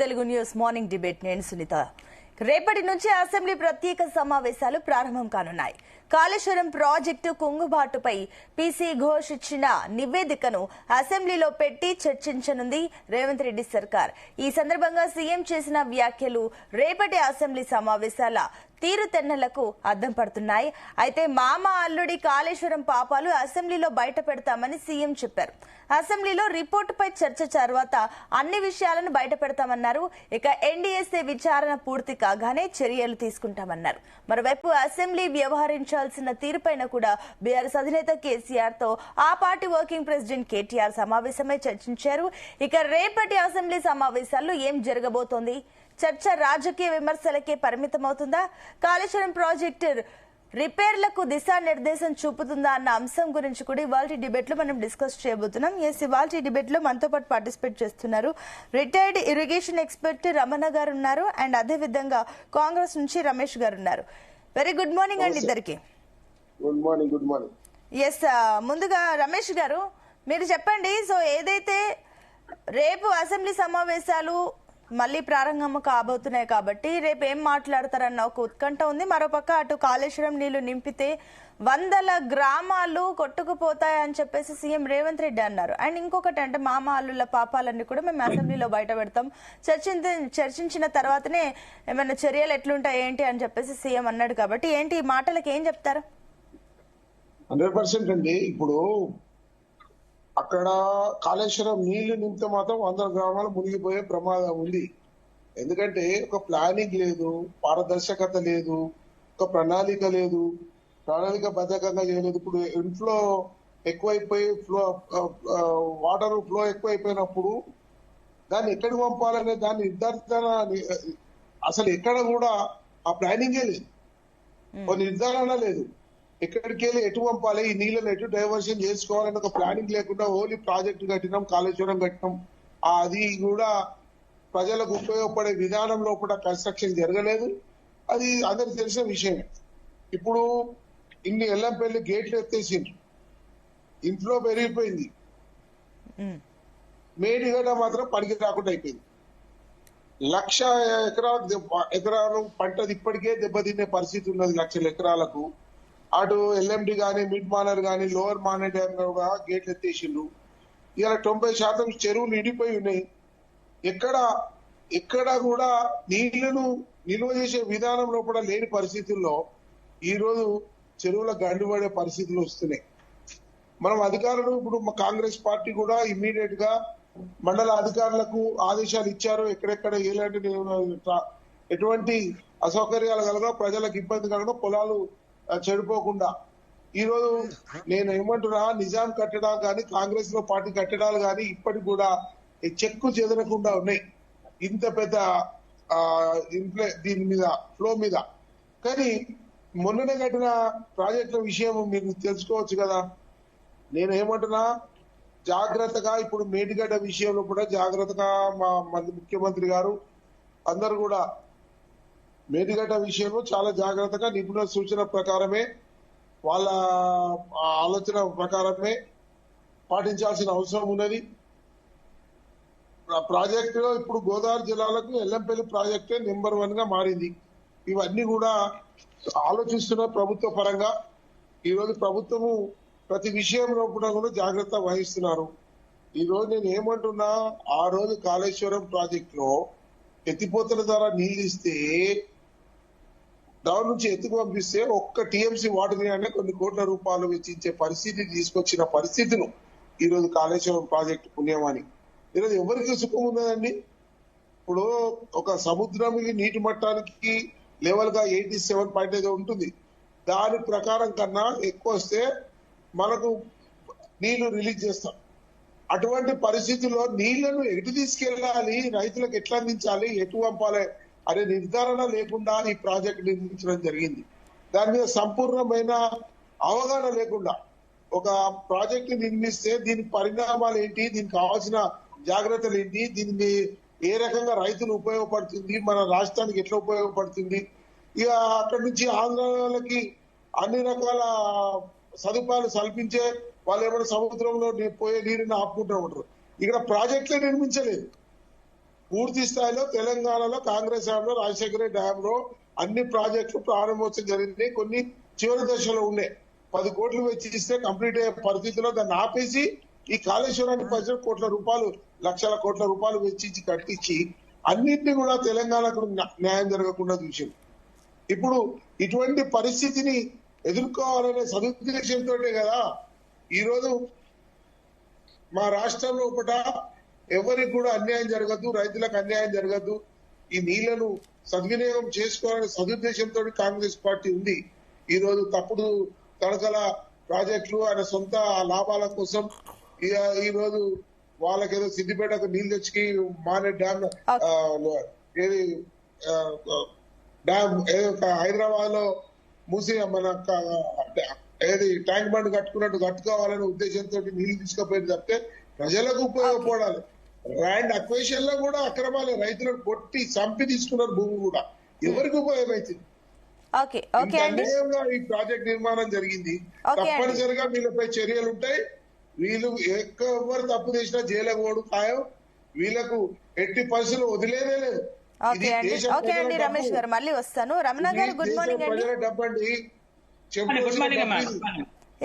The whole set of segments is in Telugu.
తెలుగు న్యూస్ మార్నింగ్ డిబేట్ నేను సునీత. రేపటి నుంచి అసెంబ్లీ ప్రత్యేక సమావేశాలు ప్రారంభం కానున్నాయి. కాళేశ్వరం ప్రాజెక్టు కుంగుబాటుపై పీసీ ఘోష్ ఇచ్చిన నివేదికను అసెంబ్లీలో పెట్టి చర్చించనుంది రేవంత్ రెడ్డి సర్కార్. ఈ సందర్భంగా సీఎం చేసిన వ్యాఖ్యలు రేపటి అసెంబ్లీ సమావేశాల తీరుతెన్నులకు అద్దం పడుతున్నాయి. అయితే మామ అల్లుడి కాళేశ్వరం పాపాలు అసెంబ్లీలో బయట పెడతామని సీఎం చెప్పారు. అసెంబ్లీలో రిపోర్టుపై చర్చ తర్వాత అన్ని విషయాలను బయట పెడతామన్నారు. ఇక ఎన్డీఎస్ఏ విచారణ పూర్తి కాగానే చర్యలు తీసుకుంటామన్నారు. మరోవైపు అసెంబ్లీ వ్యవహరించాల్సిన తీరుపైన కూడా బీఆర్ఎస్ అధినేత కేసీఆర్ తో ఆ పార్టీ వర్కింగ్ ప్రెసిడెంట్ కేటీఆర్ సమావేశమై చర్చించారు. ఇక రేపటి అసెంబ్లీ సమావేశాల్లో ఏం జరగబోతోంది? చర్చ రాజకీయ విమర్శలకే పరిమితమవుతుందా? కాళేశ్వరం ప్రాజెక్టు రిపేర్లకు దిశానిర్దేశం చూపుతుందా అన్న అంశం గురించి కూడా ఇవాళ డిబేట్ లో మనం డిస్కస్ చేయబోతున్నాం. ఇవాళ డిబేట్ లో మనతో పాటు పార్టిసిపేట్ చేస్తున్నారు రిటైర్డ్ ఇరిగేషన్ ఎక్స్పర్ట్ రమణ గారు ఉన్నారు, అండ్ అదే విధంగా కాంగ్రెస్ నుంచి రమేష్ గారు ఉన్నారు. వెరీ గుడ్ మార్నింగ్ అండి ఇద్దరికి. Good morning. Good morning. Yes, ముందుగా రమేష్ గారు మీరు చెప్పండి. సో ఏదైతే రేపు అసెంబ్లీ సమావేశాలు మళ్ళీ ప్రారంభం కాబోతున్నాయి కాబట్టి రేపు ఏం మాట్లాడతారన్న ఒక ఉత్కంఠ ఉంది. మరోపక్క అటు కాళేశ్వరం నీళ్లు నింపితే 100 గ్రామాలు కొట్టుకుపోతాయని చెప్పేసి సీఎం రేవంత్ రెడ్డి అన్నారు. అండ్ ఇంకొకటి అంటే మామ అల్లుల పాపాలన్నీ కూడా మేము అసెంబ్లీలో బయట పెడతాం, చర్చించిన తర్వాతనే ఏమైనా చర్యలు ఎట్లుంటాయి ఏంటి అని చెప్పేసి సీఎం అన్నాడు. కాబట్టి ఏంటి ఈ మాటలకు ఏం చెప్తారు? 100% అండి. ఇప్పుడు అక్కడ కాళేశ్వరం నీళ్లు నింపితే మాత్రం 100 గ్రామాలు మునిగిపోయే ప్రమాదం ఉంది. ఎందుకంటే ఒక ప్లానింగ్ లేదు, పారదర్శకత లేదు, ఒక ప్రణాళిక లేదు, ప్రణాళిక బద్ధకంగా చేయలేదు. ఇప్పుడు ఇంట్లో ఎక్కువైపోయి వాటర్ ఫ్లో ఎక్కువైపోయినప్పుడు దాన్ని ఎక్కడికి పంపాలనే దాన్ని నిర్ధారణ అసలు ఎక్కడ కూడా ఆ ప్లానింగే లేదు, నిర్ధారణ లేదు. ఎక్కడికి వెళ్ళి ఎటు పంపాలి, ఈ నీళ్ళని ఎటు డైవర్షన్ చేసుకోవాలని ఒక ప్లానింగ్ లేకుండా ఓన్లీ ప్రాజెక్టు కట్టినాం, కాళేశ్వరం కట్టినాం. అది కూడా ప్రజలకు ఉపయోగపడే విధానంలో కూడా కన్స్ట్రక్షన్ జరగలేదు. అది అందరికి తెలిసిన విషయమే. ఇప్పుడు ఇన్ని ఎల్లంపల్లి గేట్లు ఎత్తేసిండ్రు, ఇంట్లో పెరిగిపోయింది, మేడిగడ్డ మాత్రం పనికి రాకుండా అయిపోయింది. 1,00,000 ఎకరాలు పంటది ఇప్పటికే దెబ్బతినే పరిస్థితి ఉన్నది. 1,00,000 ఎకరాలకు అటు ఎల్ఎండి గానీ, మిడ్ మానర్ గానీ, లోవర్ మానర్ కూడా గేట్లు ఎత్తేసిండ్రు. ఇలా 90% చెరువులు నిండిపోయి ఉన్నాయి. ఎక్కడ కూడా నీళ్లను నిల్వ చేసే విధానంలో కూడా లేని పరిస్థితుల్లో ఈ రోజు చెరువుల గండిపడే పరిస్థితులు వస్తున్నాయి. మనం అధికారులు ఇప్పుడు కాంగ్రెస్ పార్టీ కూడా ఇమ్మీడియట్ గా మండల అధికారులకు ఆదేశాలు ఇచ్చారు. ఎక్కడెక్కడ ఎటువంటి అసౌకర్యాలు కలగా, ప్రజలకు ఇబ్బంది కలగా, పొలాలు చెడిపోకుండా. ఈ రోజు నేను ఏమంటున్నా, నిజాం కట్టడాలు కానీ, కాంగ్రెస్ లో పార్టీ కట్టడాలు కానీ ఇప్పటికి కూడా చెక్కు చెదరకుండా ఉన్నాయి ఇంత పెద్ద దీని మీద ఫ్లో మీద. కానీ మొన్ననే కట్టిన ప్రాజెక్టుల విషయం మీరు తెలుసుకోవచ్చు కదా. నేను ఏమంటున్నా, జాగ్రత్తగా ఇప్పుడు మేడిగడ్డ విషయంలో కూడా జాగ్రత్తగా మా ముఖ్యమంత్రి గారు అందరు కూడా మేడిగడ్డ విషయంలో చాలా జాగ్రత్తగా నిపుణుల సూచన ప్రకారమే, వాళ్ళ ఆలోచన ప్రకారమే పాటించాల్సిన అవసరం ఉన్నది. ప్రాజెక్టులో ఇప్పుడు గోదావరి జిల్లాలకు ఎల్లంపల్లి ప్రాజెక్టే నెంబర్ 1 గా మారింది. ఇవన్నీ కూడా ఆలోచిస్తున్న ప్రభుత్వ పరంగా. ఈ రోజు ప్రభుత్వము ప్రతి విషయంలో కూడా జాగ్రత్త వహిస్తున్నారు. ఈ రోజు నేను ఏమంటున్నా, ఆ రోజు కాళేశ్వరం ప్రాజెక్ట్ లో ఎత్తిపోతల ద్వారా నీళ్ళు ఇస్తే, డౌన్ నుంచి ఎత్తుకు పంపిస్తే ఒక్క టీఎంసీ వాటర్ అనే కొన్ని కోట్ల రూపాయలు వెచ్చించే పరిస్థితి తీసుకొచ్చిన పరిస్థితులు ఈ రోజు కాళేశ్వరం ప్రాజెక్టు పుణ్యమని. ఈరోజు ఎవరికి సుఖం ఉన్నదండి? ఇప్పుడు ఒక సముద్రం నీటి మట్టానికి లెవెల్ గా 87.5 ఉంటుంది. దాని ప్రకారం కన్నా ఎక్కువ వస్తే మనకు నీళ్లు రిలీజ్ చేస్తాం. అటువంటి పరిస్థితుల్లో నీళ్లను ఎటు తీసుకెళ్లాలి, రైతులకు ఎట్లా అందించాలి, ఎటు పంపాలి అనే నిర్ధారణ లేకుండా ఈ ప్రాజెక్ట్ నిర్మించడం జరిగింది. దాని మీద సంపూర్ణమైన అవగాహన లేకుండా ఒక ప్రాజెక్ట్ నిర్మిస్తే దీని పరిణామాలు ఏంటి, దీనికి కావాల్సిన జాగ్రత్తలు ఏంటి, దీన్ని ఏ రకంగా రైతులు ఉపయోగపడుతుంది, మన రాష్ట్రానికి ఎట్లా ఉపయోగపడుతుంది, ఇక అక్కడి నుంచి ఆంధ్రాలకి అన్ని రకాల సదుపాయాలు కల్పించే వాళ్ళు ఏమైనా సముద్రంలో పోయే నీరుని ఆపుకుంటూ ఉంటారు. ఇక్కడ ప్రాజెక్టులే నిర్మించలేదు. పూర్తి స్థాయిలో తెలంగాణలో కాంగ్రెస్ డ్యామ్ లో రాజశేఖర రెడ్డి డ్యామ్ లో అన్ని ప్రాజెక్టులు ప్రారంభోత్సవం జరిగినాయి. కొన్ని చివరి దశలో ఉన్నాయి. 10 కోట్లు వెచ్చిస్తే కంప్లీట్ అయ్యే పరిస్థితిలో దాన్ని ఆపేసి ఈ కాళేశ్వరానికి 10 కోట్ల రూపాయలు, లక్షల కోట్ల రూపాయలు వెచ్చించి కట్టించి అన్నింటినీ కూడా తెలంగాణకు న్యాయం జరగకుండా చూసింది. ఇప్పుడు ఇటువంటి పరిస్థితిని ఎదుర్కోవాలనే సదుద్దేశంతో కదా ఈరోజు మా రాష్ట్రంలో ఒకట ఎవరికి కూడా అన్యాయం జరగద్దు, రైతులకు అన్యాయం జరగద్దు, ఈ నీళ్లను సద్వినియోగం చేసుకోవాలనే సదుద్దేశంతో కాంగ్రెస్ పార్టీ ఉంది. ఈ రోజు తప్పుడు తడకల ప్రాజెక్టులు ఆయన సొంత లాభాల కోసం ఈ రోజు వాళ్ళకేదో సిద్దిపేటకు నీళ్లు తెచ్చి మానే డ్యామ్ ఏది డ్యామ్ ఏదో హైదరాబాద్ లో మూసి మన ఏది ట్యాంక్ బండ్ కట్టుకున్నట్టు కట్టుకోవాలనే ఉద్దేశంతో నీళ్లు తీసుకుపోయి తప్పితే ప్రజలకు ఉపయోగపడాలి. ల్యాండ్ అక్వేషన్ లో కూడా అక్రమాలే, రైతులను కొట్టి చంపి తీసుకున్నారు భూమి కూడా. ఎవరికి ఉపయోగమైంది? అన్యాయంగా ఈ ప్రాజెక్ట్ నిర్మాణం జరిగింది. తప్పనిసరిగా వీళ్ళపై చర్యలు ఉంటాయి. వీళ్ళు ఎవరు తప్పు చేసినా జైలుకు పోడు ఖాయం. వీళ్ళకు ఎట్టి పరిస్థితులు వదిలేదే లేదు. రమేష్ గారు మళ్ళీ వస్తాను. రమణ గారు గుడ్ మార్నింగ్ అండి. ప్రజల డబ్బండి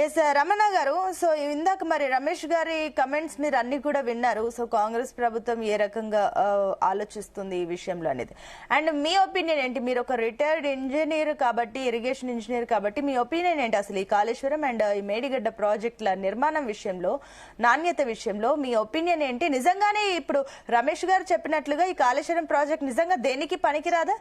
ఎస్ రమణ గారు, సో ఇందాక మరి రమేష్ గారి కమెంట్స్ మీరు అన్ని కూడా విన్నారు. సో కాంగ్రెస్ ప్రభుత్వం ఏ రకంగా ఆలోచిస్తుంది ఈ విషయంలో అనేది, అండ్ మీ ఒపీనియన్ ఏంటి? మీరు ఒక రిటైర్డ్ ఇంజనీర్ కాబట్టి, ఇరిగేషన్ ఇంజనీర్ కాబట్టి మీ ఒపీనియన్ ఏంటి అసలు ఈ కాళేశ్వరం అండ్ ఈ మేడిగడ్డ ప్రాజెక్టుల నిర్మాణం విషయంలో, నాణ్యత విషయంలో మీ ఒపీనియన్ ఏంటి? నిజంగానే ఇప్పుడు రమేష్ గారు చెప్పినట్లుగా ఈ కాళేశ్వరం ప్రాజెక్ట్ నిజంగా దేనికి పనికిరాదా?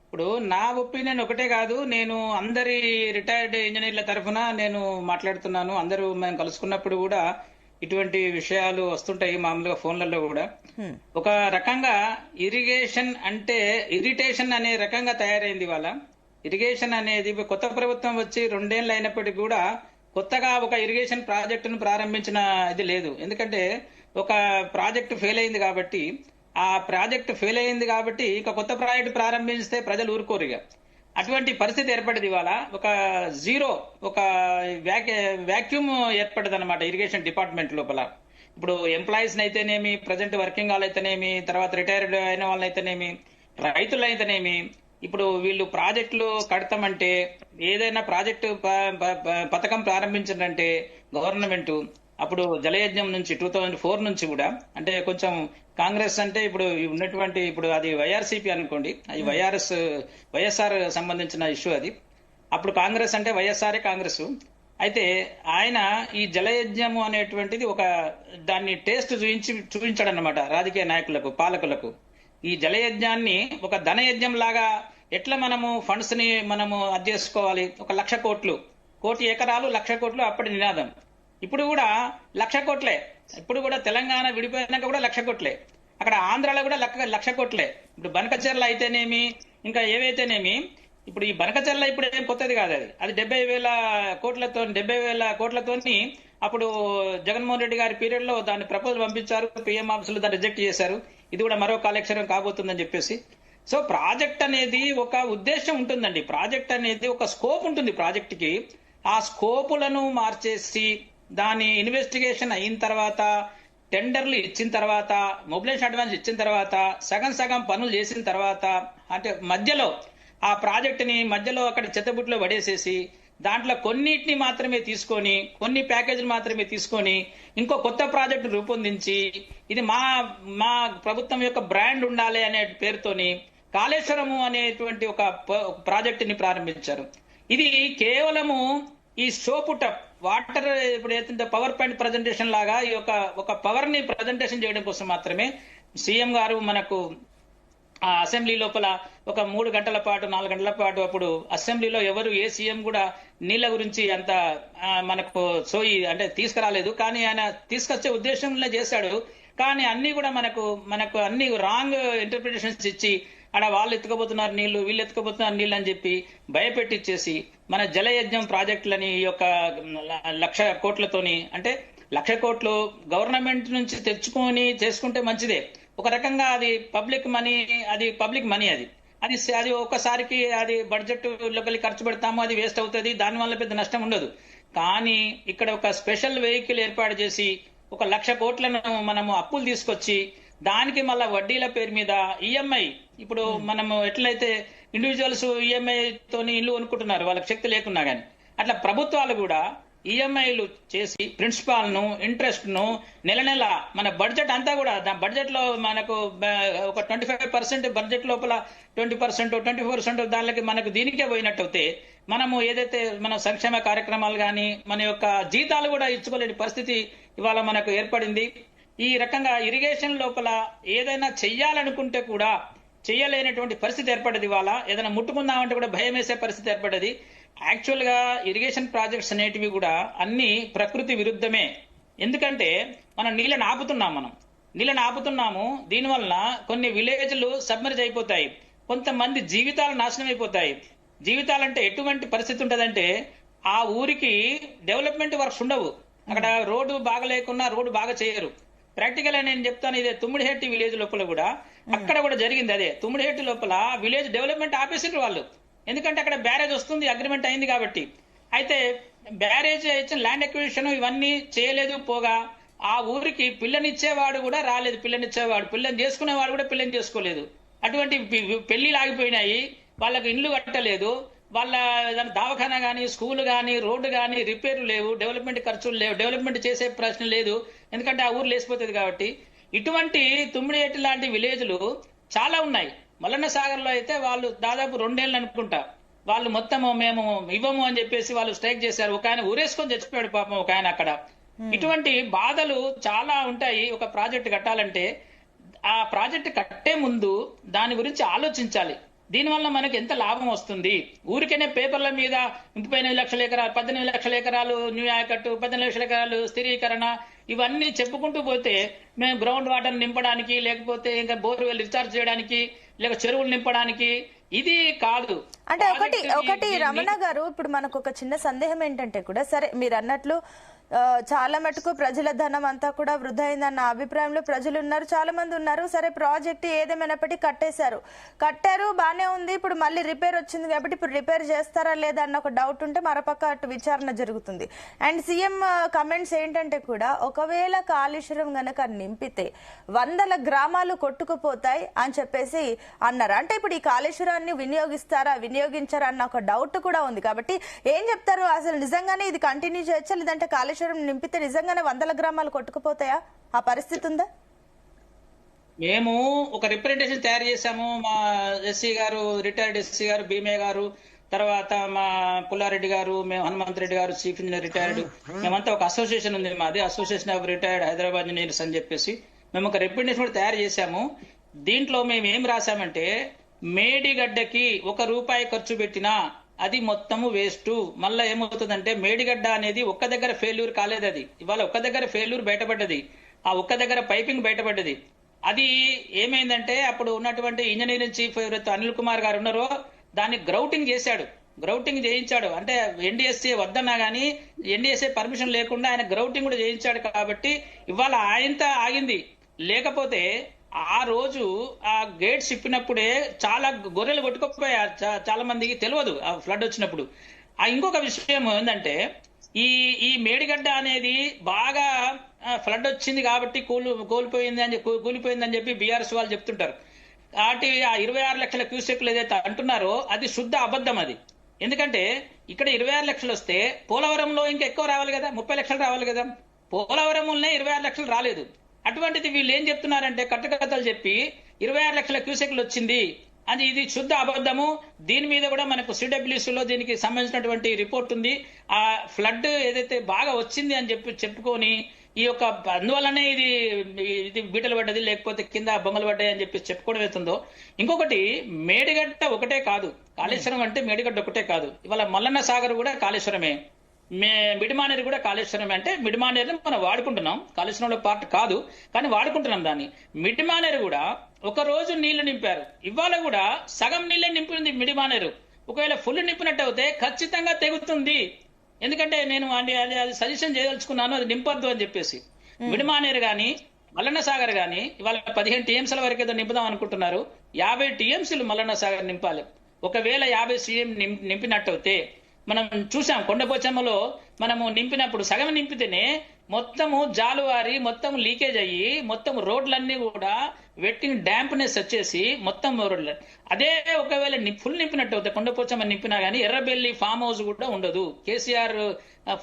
ఇప్పుడు నా ఒపీనియన్ ఒకటే కాదు, నేను అందరి రిటైర్డ్ ఇంజనీర్ల తరఫున నేను మాట్లాడుతున్నాను. అందరూ మేము కలుసుకున్నప్పుడు కూడా ఇటువంటి విషయాలు వస్తుంటాయి మామూలుగా ఫోన్లలో కూడా. ఒక రకంగా ఇరిగేషన్ అంటే ఇరిటేషన్ అనే రకంగా తయారైంది ఇవాళ. ఇరిగేషన్ అనేది కొత్త ప్రభుత్వం వచ్చి 2 ఏళ్ళు అయినప్పటికీ కూడా కొత్తగా ఒక ఇరిగేషన్ ప్రాజెక్టును ప్రారంభించిన ఇది లేదు. ఎందుకంటే ఒక ప్రాజెక్టు ఫెయిల్ అయింది కాబట్టి, ఆ ప్రాజెక్ట్ ఫెయిల్ అయింది కాబట్టి ఇక కొత్త ప్రాజెక్ట్ ప్రారంభిస్తే ప్రజలు ఊరుకోరుగా. అటువంటి పరిస్థితి ఏర్పడింది ఇవాళ. ఒక జీరో, ఒక వ్యాక్యూమ్ ఏర్పడదు అనమాట ఇరిగేషన్ డిపార్ట్మెంట్ లోపల. ఇప్పుడు ఎంప్లాయీస్ అయితేనేమి, ప్రజెంట్ వర్కింగ్ వాళ్ళు అయితేనేమి, తర్వాత రిటైర్డ్ అయిన వాళ్ళు అయితేనేమి, రైతులు అయితేనేమి, ఇప్పుడు వీళ్ళు ప్రాజెక్టులు కడతామంటే, ఏదైనా ప్రాజెక్టు పథకం ప్రారంభించారంటే గవర్నమెంట్ అప్పుడు జలయజ్ఞం నుంచి 2004 నుంచి కూడా, అంటే కొంచెం కాంగ్రెస్ అంటే ఇప్పుడు ఉన్నటువంటి, ఇప్పుడు అది వైఆర్సీపీ అనుకోండి, అది వైఎస్ఆర్ సంబంధించిన ఇష్యూ అది. అప్పుడు కాంగ్రెస్ అంటే వైఎస్ఆర్ఏ కాంగ్రెస్. అయితే ఆయన ఈ జలయజ్ఞము అనేటువంటిది ఒక దాన్ని టేస్ట్ చూపించాడు అన్నమాట రాజకీయ నాయకులకు, పాలకులకు. ఈ జలయజ్ఞాన్ని ఒక ధనయజ్ఞం లాగా ఎట్లా మనము ఫండ్స్ ని మనము అది చేసుకోవాలి, 1,00,000 కోట్లు, 1,00,00,000 ఎకరాలు 1,00,000 కోట్లు అప్పటి నినాదం. ఇప్పుడు కూడా 1,00,000 కోట్లే. ఇప్పుడు కూడా తెలంగాణ విడిపోయినాక కూడా 1,00,000 కోట్లే. అక్కడ ఆంధ్రాలో కూడా 1,00,000 కోట్లే. ఇప్పుడు బనకచెర్ల అయితేనేమి, ఇంకా ఏవైతేనేమి, ఇప్పుడు ఈ బనకచెర్ల ఇప్పుడు ఏం కొత్తది కాదు. అది 70,000 కోట్లతోని అప్పుడు జగన్మోహన్ రెడ్డి గారి పీరియడ్ లో దాన్ని ప్రపోజల్ పంపించారు, పిఎం ఆఫీసులో దాన్ని రిజెక్ట్ చేశారు. ఇది కూడా మరో కాళేశ్వరం కాబోతుందని చెప్పేసి. సో ప్రాజెక్ట్ అనేది ఒక ఉద్దేశం ఉంటుందండి. ప్రాజెక్ట్ అనేది ఒక స్కోప్ ఉంటుంది ప్రాజెక్ట్ కి. ఆ స్కోపులను మార్చేసి దాని ఇన్వెస్టిగేషన్ అయిన తర్వాత, టెండర్లు ఇచ్చిన తర్వాత, మొబిలైజేషన్ అడ్వాన్స్ ఇచ్చిన తర్వాత, సగం పనులు చేసిన తర్వాత, అంటే మధ్యలో ఆ ప్రాజెక్ట్ ని మధ్యలో అక్కడ చెత్తబుట్లో పడేసేసి దాంట్లో కొన్నిటిని మాత్రమే తీసుకొని, కొన్ని ప్యాకేజీలు మాత్రమే తీసుకొని ఇంకో కొత్త ప్రాజెక్టు రూపొందించి, ఇది మా ప్రభుత్వం యొక్క బ్రాండ్ ఉండాలి అనే పేరుతోని కాళేశ్వరము అనేటువంటి ఒక ప్రాజెక్టుని ప్రారంభించారు. ఇది కేవలము ఈ సోపుట వాటర్, ఇప్పుడు ఏదైతే పవర్ పాయింట్ ప్రజెంటేషన్ లాగా ఈ ఒక పవర్ ని ప్రజెంటేషన్ చేయడం కోసం మాత్రమే సీఎం గారు మనకు ఆ అసెంబ్లీ లోపల ఒక 3 గంటల పాటు 4 గంటల పాటు అప్పుడు అసెంబ్లీలో ఎవరు ఏ సీఎం కూడా నీళ్ల గురించి అంత మనకు సోయి అంటే తీసుకురాలేదు. కానీ ఆయన తీసుకొచ్చే ఉద్దేశంలో చేశాడు. కానీ అన్ని కూడా మనకు అన్ని రాంగ్ ఇంటర్ప్రిటేషన్స్ ఇచ్చి ఆడ వాళ్ళు ఎత్తుకోబోతున్నారు నీళ్లు, వీళ్ళు ఎత్తుకోబోతున్నారు నీళ్ళు అని చెప్పి భయపెట్టిచ్చేసి మన జలయజ్ఞం ప్రాజెక్టులని ఈ యొక్క 1,00,000 కోట్లతోని, అంటే 1,00,000 కోట్లు గవర్నమెంట్ నుంచి తెచ్చుకొని చేసుకుంటే మంచిదే. ఒక రకంగా అది పబ్లిక్ మనీ, అది అది ఒక్కసారికి అది బడ్జెట్ లోకి ఖర్చు పెడతాము, అది వేస్ట్ అవుతుంది, దానివల్ల పెద్ద నష్టం ఉండదు. కానీ ఇక్కడ ఒక స్పెషల్ వెహికల్ ఏర్పాటు చేసి 1,00,000 కోట్లను మనము అప్పులు తీసుకొచ్చి దానికి మళ్ళా వడ్డీల పేరు మీద ఈఎంఐ. ఇప్పుడు మనం ఎట్లయితే ఇండివిజువల్స్ ఈఎంఐ తోని ఇల్లు కొనుక్కుంటున్నారు వాళ్ళకి శక్తి లేకున్నా గానీ, అట్లా ప్రభుత్వాలు కూడా ఈఎంఐలు చేసి ప్రిన్సిపాల్ ను, ఇంట్రెస్ట్ ను నెల నెల మన బడ్జెట్ అంతా కూడా బడ్జెట్ లో మనకు ఒక 25% బడ్జెట్ లోపల 20%, 24% దానికి మనకు దీనికే పోయినట్టయితే మనము ఏదైతే మన సంక్షేమ కార్యక్రమాలు కానీ మన యొక్క జీతాలు కూడా ఇచ్చుకోలేని పరిస్థితి ఇవాళ మనకు ఏర్పడింది. ఈ రకంగా ఇరిగేషన్ లోపల ఏదైనా చెయ్యాలనుకుంటే కూడా చెయ్యలేనటువంటి పరిస్థితి ఏర్పడ్డది. ఇవాళ ఏదైనా ముట్టుకుందామంటే కూడా భయం వేసే పరిస్థితి ఏర్పడ్డది. యాక్చువల్ గా ఇరిగేషన్ ప్రాజెక్ట్స్ అనేటివి కూడా అన్ని ప్రకృతి విరుద్ధమే. ఎందుకంటే మనం నీళ్ళని ఆపుతున్నాము. దీనివల్ల కొన్ని విలేజ్లు సబ్మర్జ్ అయిపోతాయి, కొంతమంది జీవితాలు నాశనం అయిపోతాయి. జీవితాలంటే ఎటువంటి పరిస్థితి ఉంటదంటే ఆ ఊరికి డెవలప్మెంట్ వర్క్స్ ఉండవు. అక్కడ రోడ్డు బాగా లేకున్నా రోడ్డు బాగా చేయరు. ప్రాక్టికల్ నేను చెప్తాను, ఇదే తుమ్మిడిహెట్టి విలేజ్ లోపల కూడా అక్కడ కూడా జరిగింది అదే. తుమ్మిడిహెట్టి లోపల విలేజ్ డెవలప్మెంట్ ఆపేసిండ్రు వాళ్ళు, ఎందుకంటే అక్కడ బ్యారేజ్ వస్తుంది, అగ్రిమెంట్ అయింది కాబట్టి. అయితే బ్యారేజ్ ఇచ్చిన ల్యాండ్ ఎక్విజిషన్ ఇవన్నీ చేయలేదు. పోగా ఆ ఊరికి పిల్లనిచ్చేవాడు కూడా రాలేదు. పిల్లని చేసుకునేవాడు కూడా పిల్లని చేసుకోలేదు. అటువంటి పెళ్లిలు ఆగిపోయినాయి. వాళ్ళకి ఇండ్లు కట్టలేదు. వాళ్ళ దవాఖానా గానీ, స్కూల్ గానీ, రోడ్డు గానీ రిపేర్లు లేవు, డెవలప్మెంట్ ఖర్చులు లేవు, డెవలప్మెంట్ చేసే ప్రశ్న లేదు, ఎందుకంటే ఆ ఊరు లేసిపోతుంది కాబట్టి. ఇటువంటి తుమ్మిడిహెట్టి లాంటి విలేజ్లు చాలా ఉన్నాయి. మల్లన్న సాగర్ లో అయితే వాళ్ళు దాదాపు 2 ఏళ్ళు అనుకుంటా, వాళ్ళు మొత్తము మేము ఇవ్వము అని చెప్పేసి వాళ్ళు స్ట్రైక్ చేశారు. ఒక ఆయన ఊరేసుకొని చచ్చిపోయాడు పాపం ఒక ఆయన అక్కడ. ఇటువంటి బాధలు చాలా ఉంటాయి. ఒక ప్రాజెక్ట్ కట్టాలంటే ఆ ప్రాజెక్ట్ కట్టే ముందు దాని గురించి ఆలోచించాలి. దీనివల్ల మనకి ఎంత లాభం వస్తుంది. ఊరికేనే పేపర్ల మీద 38 లక్షల ఎకరాలు, 18 లక్షల ఎకరాలు న్యూ ఆయకట్టు, 18 లక్షల ఎకరాలు స్థిరీకరణ ఇవన్నీ చెప్పుకుంటూ పోతే మేము గ్రౌండ్ వాటర్ నింపడానికి, లేకపోతే ఇంకా బోర్వెల్ రీఛార్జ్ చేయడానికి, లేక చెరువులు నింపడానికి ఇది కాదు. అంటే ఒకటి రమణ గారు, ఇప్పుడు మనకు ఒక చిన్న సందేహం ఏంటంటే కూడా, సరే మీరు అన్నట్లు చాలా మటుకు ప్రజల ధనం అంతా కూడా వృధా అయిందన్న అభిప్రాయంలో ప్రజలు ఉన్నారు, చాలా మంది ఉన్నారు. సరే ప్రాజెక్ట్ ఏదేమైనప్పటికీ కట్టారు బానే ఉంది. ఇప్పుడు మళ్ళీ రిపేర్ వచ్చింది కాబట్టి ఇప్పుడు రిపేర్ చేస్తారా లేదా అన్న ఒక డౌట్ ఉంటే మరోపక్క అటు విచారణ జరుగుతుంది. అండ్ సీఎం కమెంట్స్ ఏంటంటే కూడా, ఒకవేళ కాళేశ్వరం గనక నింపితే 100 గ్రామాలు కొట్టుకుపోతాయి అని చెప్పేసి అన్నారు. అంటే ఇప్పుడు ఈ కాళేశ్వరాన్ని వినియోగించారా అన్న ఒక డౌట్ కూడా ఉంది. కాబట్టి ఏం చెప్తారు, అసలు నిజంగానే ఇది కంటిన్యూ చేయొచ్చా, లేదంటే కాళేశ్వరం నింపితే నిజంగానే 100 గ్రామాలు కొట్టుకుపోతాయా? ఆ పరిస్థితి ఉందా? మేము ఒక రిప్రజెంటేషన్ తయారు చేశాము. మా ఎస్సీ గారు, రిటైర్డ్ ఎస్సీ గారు భీమే గారు, తర్వాత మా పుల్లారెడ్డి గారు, మేము హనుమంత్ రెడ్డి గారు చీఫ్ ఇంజనీర్ రిటైర్డ్, మేమంతా ఒక అసోసియేషన్ ఉంది మాది, association of retired Hyderabad engineers అని చెప్పేసి మేము ఒక రిప్రజెంటేషన్ తయారు చేశాము. దీంట్లో మేము ఏం రాశామంటే, మేడిగడ్డకి ₹1 ఖర్చు పెట్టినా అది మొత్తము వేస్ట్. మళ్ళా ఏమవుతుందంటే, మేడిగడ్డ అనేది ఒక్క దగ్గర ఫెయిల్యూర్ కాలేదు. అది ఇవాళ ఒక్క దగ్గర ఫెయిల్యూర్ బయటపడ్డది. ఆ ఒక్క దగ్గర పైపింగ్ బయటపడ్డది. అది ఏమైందంటే, అప్పుడు ఉన్నటువంటి ఇంజనీరింగ్ చీఫ్ ఎవరైతే అనిల్ కుమార్ గారు ఉన్నారో దాన్ని గ్రౌటింగ్ చేయించాడు. అంటే ఎన్డీఎస్ఏ వద్దన్నా గానీ ఎన్డీఎస్ఏ పర్మిషన్ లేకుండా ఆయన గ్రౌటింగ్ కూడా చేయించాడు. కాబట్టి ఇవాళ ఆయనతో ఆగింది. లేకపోతే ఆ రోజు ఆ గేట్స్ ఇప్పినప్పుడే చాలా గొర్రెలు కొట్టుకోపోయారు. చాలా మందికి తెలియదు ఆ ఫ్లడ్ వచ్చినప్పుడు. ఇంకొక విషయం ఏంటంటే, ఈ మేడిగడ్డ అనేది బాగా ఫ్లడ్ వచ్చింది కాబట్టి కూలిపోయిందని చెప్పి బీఆర్ఎస్ వాళ్ళు చెప్తుంటారు. కాబట్టి ఆ 26 లక్షల క్యూసెక్లు ఏదైతే అంటున్నారో అది శుద్ధ అబద్ధం. అది ఎందుకంటే ఇక్కడ 26 లక్షలు వస్తే పోలవరంలో ఇంకా ఎక్కువ రావాలి కదా, 30 లక్షలు రావాలి కదా. పోలవరంలోనే 26 లక్షలు రాలేదు. అటువంటిది వీళ్ళు ఏం చెప్తున్నారంటే, కట్టుకథలు చెప్పి 26 లక్షల క్యూసెక్లు వచ్చింది అది, ఇది శుద్ధ అబద్ధము. దీని మీద కూడా మనకు సిడబ్ల్యూసీలో దీనికి సంబంధించినటువంటి రిపోర్ట్ ఉంది. ఆ ఫ్లడ్ ఏదైతే బాగా వచ్చింది అని చెప్పుకొని ఈ యొక్క అందువల్లనే ఇది బీటలు పడ్డది, లేకపోతే కింద బొంగలు పడ్డాయి అని చెప్పి చెప్పుకోవడం అవుతుందో. ఇంకొకటి, మేడిగడ్డ ఒకటే కాదు, కాళేశ్వరం అంటే మేడిగడ్డ ఒకటే కాదు. ఇవాళ మల్లన్న సాగర్ కూడా కాళేశ్వరమే, మిడిమానేరు కూడా కాళేశ్వరమే. అంటే మిడిమానేరుని మనం వాడుకుంటున్నాం, కాళేశ్వరంలో పార్ట్ కాదు కానీ వాడుకుంటున్నాం దాన్ని. మిడిమానేరు కూడా ఒక రోజు నీళ్లు నింపారు, ఇవాళ కూడా సగం నీళ్ళే నింపింది మిడిమానేరు. ఒకవేళ ఫుల్ నింపినట్టు అయితే ఖచ్చితంగా తెగుతుంది. ఎందుకంటే నేను అది సజెషన్ చేయదలుచుకున్నాను, అది నింపొద్దు అని చెప్పేసి. మిడిమానేరు గాని మల్లన్న సాగర్ గాని ఇవాళ 15 టీఎంసీల వరకు ఏదో నింపుదాం అనుకుంటున్నారు. 50 టీఎంసీలు మల్లన్న సాగర్ నింపాలి. ఒకవేళ 50 నింపినట్టయితే మనం చూసాం కొండపోచమ్మలో మనము నింపినప్పుడు సగం నింపితేనే మొత్తము జాలువారి మొత్తం లీకేజ్ అయ్యి మొత్తం రోడ్లన్నీ కూడా వెట్టింగ్ డ్యాంప్నెస్ వచ్చేసి మొత్తం రోడ్లు అదే ఒకవేళ ఫుల్ నింపినట్టు అవుతాయి కొండపోచమ్మ నింపినా గానీ ఎర్రబెల్లి ఫామ్ హౌస్ కూడా ఉండదు. కేసీఆర్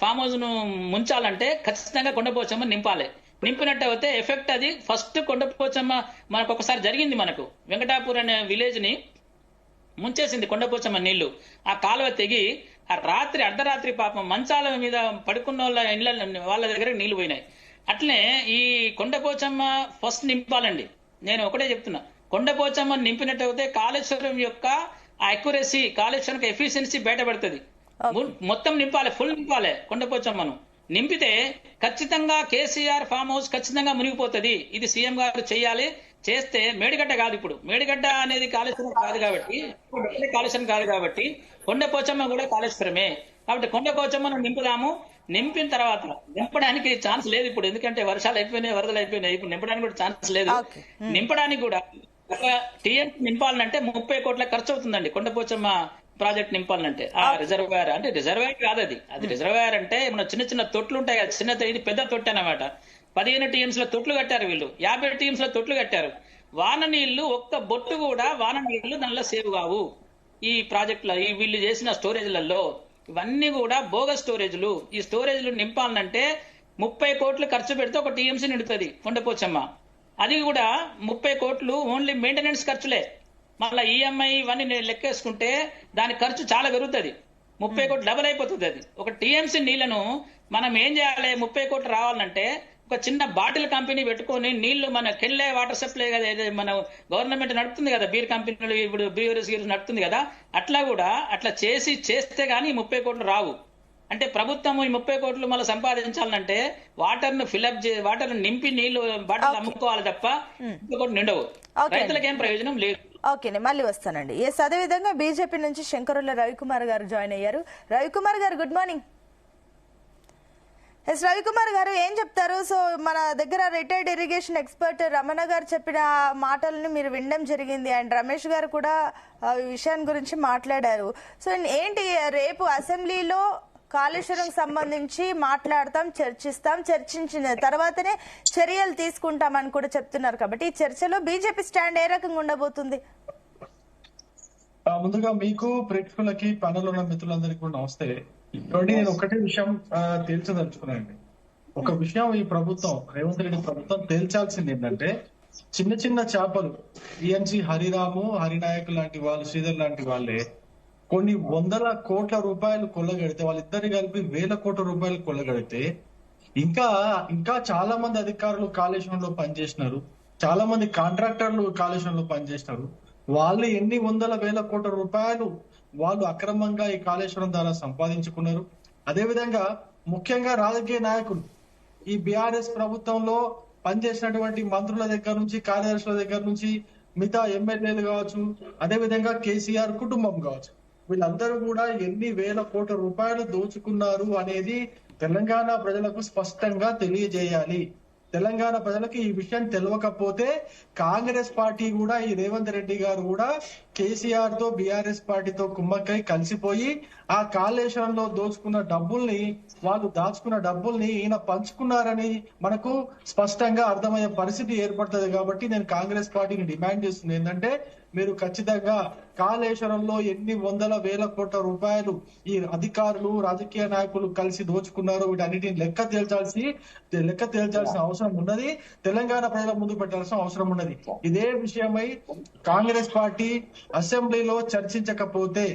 ఫామ్ హౌస్ ను ముంచాలంటే ఖచ్చితంగా కొండపోచమ్మ నింపాలి. నింపినట్టు అయితే ఎఫెక్ట్ అది ఫస్ట్ కొండపోచమ్మ మనకు ఒకసారి జరిగింది. మనకు వెంకటాపూర్ అనే విలేజ్ ని ముంచేసింది కొండపోచమ్మ నీళ్లు. ఆ కాలువ తెగి ఆ రాత్రి అర్ధరాత్రి పాపం మంచాల మీద పడుకున్న వాళ్ళ ఇళ్ళ వాళ్ళ దగ్గర నీళ్లు పోయినాయి. అట్లనే ఈ కొండపోచమ్మ ఫస్ట్ నింపాలండి. నేను ఒకటే చెప్తున్నా, కొండపోచమ్మ నింపినట్టు అయితే కాళేశ్వరం యొక్క అక్యురసీ, కాళేశ్వరం ఎఫిషియన్సీ బయటపడుతుంది. మొత్తం నింపాలి, ఫుల్ నింపాలి. కొండపోచమ్మను నింపితే ఖచ్చితంగా కేసీఆర్ ఫామ్ హౌస్ ఖచ్చితంగా మునిగిపోతుంది. ఇది సీఎం గారు చేయాలి. చేస్తే మేడిగడ్డ కాదు, ఇప్పుడు మేడిగడ్డ అనేది కాళేశ్వరం కాదు కాబట్టి, కాళేశ్వరం కాదు కాబట్టి కొండపోచమ్మ కూడా కాళేశ్వరమే. కాబట్టి కొండపోచమ్మను నింపుదాము. నింపిన తర్వాత నింపడానికి ఛాన్స్ లేదు ఇప్పుడు, ఎందుకంటే వర్షాలు అయిపోయినాయి, వరదలు అయిపోయినాయి. ఇప్పుడు నింపడానికి కూడా ఛాన్స్ లేదు. నింపడానికి కూడా ఒక టీఎంసీ నింపాలంటే 30 కోట్ల ఖర్చు అవుతుందండి. కొండపోచమ్మ ప్రాజెక్ట్ నింపాలంటే ఆ రిజర్వాయర్ అంటే రిజర్వాయర్ కాదు, అది రిజర్వాయర్ అంటే మన చిన్న చిన్న తొట్లు ఉంటాయి కదా, చిన్న ఇది పెద్ద తొట్టి అన్నమాట. 15 టీఎంసీల తొట్లు కట్టారు వీళ్ళు, 50 టీఎంసీల తొట్లు కట్టారు. వాన నీళ్లు ఒక్క బొట్టు కూడా వాన నీళ్లు దానిలో సేవ్ కావు. ఈ ప్రాజెక్టులో ఈ వీళ్ళు చేసిన స్టోరేజ్లలో ఇవన్నీ కూడా బోగస్ స్టోరేజ్లు. ఈ స్టోరేజ్లు నింపాలంటే 30 కోట్లు ఖర్చు పెడితే ఒక టీఎంసీ నిండుతుంది కొండపోచమ్మ. అది కూడా 30 కోట్లు ఓన్లీ మెయింటెనెన్స్ ఖర్చులే. మళ్ళీ ఈఎంఐ ఇవన్నీ లెక్కేసుకుంటే దాని ఖర్చు చాలా పెరుగుతుంది. 30 కోట్లు డబల్ అయిపోతుంది. అది ఒక టీఎంసీ నీళ్లను మనం ఏం చేయాలి, 30 కోట్లు రావాలంటే ఒక చిన్న బాటిల్ కంపెనీ పెట్టుకొని నీళ్లు మన కెళ్ళే వాటర్ సప్లై కదా మన గవర్నమెంట్ నడుపుతుంది కదా, బీర్ కంపెనీలు ఇప్పుడు బ్రీవరీస్ నడుపుతుంది కదా, అట్లా కూడా అట్లా చేస్తే గానీ 30 కోట్లు రావు. అంటే ప్రభుత్వం ఈ 30 కోట్లు మళ్ళీ సంపాదించాలంటే వాటర్ ను ఫిల్అప్ వాటర్ నింపి నీళ్లు బాటిల్ అమ్ముకోవాలి తప్ప 30 కోట్లు నిండవు. రైతులకేం ప్రయోజనం లేదు. ఓకే, మళ్ళీ వస్తానండి. ఎస్, అదే విధంగా బీజేపీ నుంచి శంకరుల రవికుమార్ గారు జాయిన్ అయ్యారు. రవికుమార్ గారు గుడ్ మార్నింగ్. ఎస్ రవికుమార్ గారు ఏం చెప్తారు? సో మన దగ్గర రిటైర్డ్ ఇరిగేషన్ ఎక్స్పర్ట్ రమణ గారు చెప్పిన మాటలను మీరు వినడం జరిగింది, అండ్ రమేష్ గారు కూడా ఈ విషయాన్ని గురించి మాట్లాడారు. సో ఏంటి, రేపు అసెంబ్లీలో కాళేశ్వరం సంబంధించి మాట్లాడతాం, చర్చించిన తర్వాతనే చర్యలు తీసుకుంటామని కూడా చెప్తున్నారు. కాబట్టి ఈ చర్చలో బీజేపీ స్టాండ్ ఏ రకంగా ఉండబోతుంది? ముందుగా మీకు ప్రేక్షకులకి ప్యానెల్ ఉన్న మిత్రులందరికీ కూడా నమస్తే. నేను ఒకటే విషయం తేల్చదలుచుకున్నానండి. ఒక విషయం ఈ ప్రభుత్వం, రేవంత్ రెడ్డి ప్రభుత్వం తేల్చాల్సింది ఏంటంటే, చిన్న చిన్న చేపలు ఈఎన్సీ హరిరాము, హరినాయక్ లాంటి వాళ్ళు, శ్రీధర్ లాంటి వాళ్ళే కొన్ని 100 కోట్ల రూపాయలు కొల్లగడితే, వాళ్ళిద్దరు కలిపి 1000 కోట్ల రూపాయలు కొల్లగడితే, ఇంకా చాలా మంది అధికారులు కాళేశ్వరంలో పనిచేసినారు, చాలా మంది కాంట్రాక్టర్లు కాళేశ్వరంలో పనిచేసినారు. వాళ్ళు ఎన్ని 100,000 కోట్ల రూపాయలు వాళ్ళు అక్రమంగా ఈ కాళేశ్వరం ద్వారా సంపాదించుకున్నారు. అదేవిధంగా ముఖ్యంగా రాజకీయ నాయకులు, ఈ బీఆర్ఎస్ ప్రభుత్వంలో పనిచేసినటువంటి మంత్రుల దగ్గర నుంచి, కార్యదర్శుల దగ్గర నుంచి, మిగతా ఎమ్మెల్యేలు కావచ్చు, అదేవిధంగా కేసీఆర్ కుటుంబం కావచ్చు, వీళ్ళందరూ కూడా ఎన్ని 1000 కోట్ల రూపాయలు దోచుకున్నారు అనేది తెలంగాణ ప్రజలకు స్పష్టంగా తెలియజేయాలి. తెలంగాణ ప్రజలకు ఈ విషయం తెలియకపోతే కాంగ్రెస్ పార్టీ కూడా, ఈ రేవంత్ రెడ్డి గారు కూడా కేసీఆర్ తో, బీఆర్ఎస్ పార్టీతో కుమ్మక్కై కలిసిపోయి ఆ కాళేశ్వరంలో దోచుకున్న డబ్బుల్ని, వాళ్ళు దాచుకున్న డబ్బుల్ని ఈయన పంచుకున్నారని మనకు స్పష్టంగా అర్థమయ్యే పరిస్థితి ఏర్పడుతుంది. కాబట్టి నేను కాంగ్రెస్ పార్టీని డిమాండ్ చేస్తుంది ఏంటంటే, మీరు ఖచ్చితంగా కాళేశ్వరంలో ఎన్ని 100,000 కోట్ల రూపాయలు ఈ అధికారులు, రాజకీయ నాయకులు కలిసి దోచుకున్నారు, వీటన్నిటిని లెక్క తేల్చాల్సిన అవసరం ఉన్నది. తెలంగాణ ప్రజల ముందు పెట్టాల్సిన అవసరం ఉన్నది. ఇదే విషయమై కాంగ్రెస్ పార్టీ అసెంబ్లీలో చర్చించకపోతే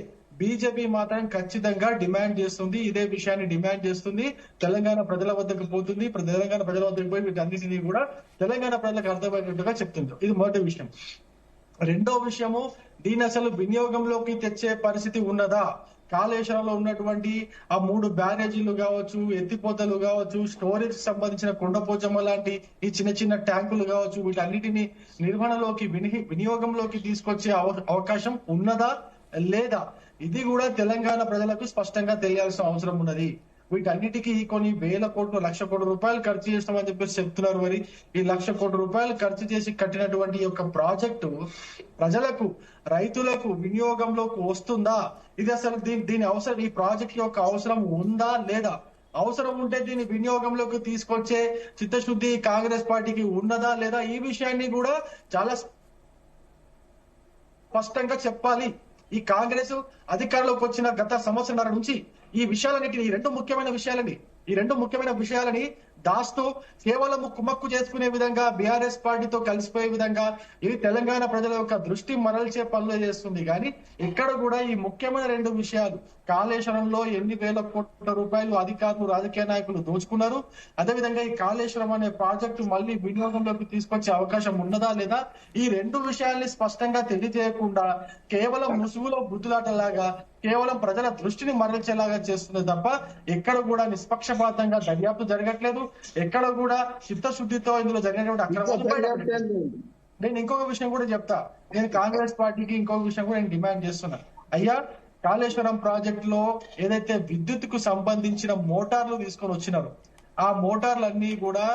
బీజేపీ మాత్రం ఖచ్చితంగా డిమాండ్ చేస్తుంది, ఇదే విషయాన్ని డిమాండ్ చేస్తుంది. తెలంగాణ ప్రజల వద్దకు పోతుంది, తెలంగాణ ప్రజల వద్దకు పోయి వీటన్నిటినీ కూడా తెలంగాణ ప్రజలకు అర్థమయ్యేట్టుగా చెప్తుంది. ఇది మొదటి విషయం. రెండో విషయము, దీని అసలు వినియోగంలోకి తెచ్చే పరిస్థితి ఉన్నదా? కాళేశ్వరంలో ఉన్నటువంటి ఆ 3 బ్యారేజీలు కావచ్చు, ఎత్తిపోతలు కావచ్చు, స్టోరేజ్ సంబంధించిన కొండపోచమ్మ లాంటి ఈ చిన్న చిన్న ట్యాంకులు కావచ్చు, వీటన్నిటిని నిర్వహణలోకి, వినియోగంలోకి తీసుకొచ్చే అవకాశం ఉన్నదా లేదా? ఇది కూడా తెలంగాణ ప్రజలకు స్పష్టంగా తెలియాల్సిన అవసరం ఉన్నది. వీటన్నిటికీ కొన్ని 1000 కోట్లు, 1,00,000 కోట్ల రూపాయలు ఖర్చు చేస్తామని చెప్పేసి చెప్తున్నారు. మరి ఈ 1,00,000 కోట్ల రూపాయలు ఖర్చు చేసి కట్టినటువంటి యొక్క ప్రాజెక్టు ప్రజలకు రైతులకు వినియోగంలోకి వస్తుందా, ఇది అసలు దీని అవసరం, ఈ ప్రాజెక్ట్ యొక్క అవసరం ఉందా లేదా, అవసరం ఉంటే దీన్ని వినియోగంలోకి తీసుకొచ్చే చిత్తశుద్ధి కాంగ్రెస్ పార్టీకి ఉన్నదా లేదా, ఈ విషయాన్ని కూడా చాలా స్పష్టంగా చెప్పాలి. ఈ కాంగ్రెస్ అధికారంలోకి వచ్చిన గత సంవత్సరాల నుంచి ఈ విషయాలన్నిటిని, ఈ రెండు ముఖ్యమైన విషయాలని దాస్తూ కేవలం కుమ్మక్కు చేసుకునే విధంగా బీఆర్ఎస్ పార్టీతో కలిసిపోయే విధంగా ఇది తెలంగాణ ప్రజల యొక్క దృష్టి మరల్చే పనులు చేస్తుంది. కానీ ఇక్కడ కూడా ఈ ముఖ్యమైన రెండు విషయాలు, కాళేశ్వరంలో ఎన్ని వేల కోట్ల రూపాయలు అధికారులు రాజకీయ నాయకులు దోచుకున్నారు, అదేవిధంగా ఈ కాళేశ్వరం అనే ప్రాజెక్టు మళ్ళీ వినియోగంలోకి తీసుకొచ్చే అవకాశం ఉన్నదా లేదా, ఈ రెండు విషయాల్ని స్పష్టంగా తెలియజేయకుండా కేవలం ముసుగులో బుద్ధులాటలాగా కేవలం ప్రజల దృష్టిని మరల్చేలాగా చేస్తుంది తప్ప ఎక్కడ కూడా నిష్పక్షపాతంగా దర్యాప్తు జరగట్లేదు, ఎక్కడ కూడా చిత్తశుద్ధితో ఇందులో జరిగినటువంటి అక్రమాలు. నేను ఇంకొక విషయం కూడా చెప్తా, నేను కాంగ్రెస్ పార్టీకి ఇంకొక విషయం కూడా నేను డిమాండ్ చేస్తున్నా. అయ్యా, కాళేశ్వరం ప్రాజెక్ట్ లో ఏదైతే విద్యుత్ కు సంబంధించిన మోటార్లు తీసుకొని వచ్చినారు, ఆ మోటార్లన్నీ కూడా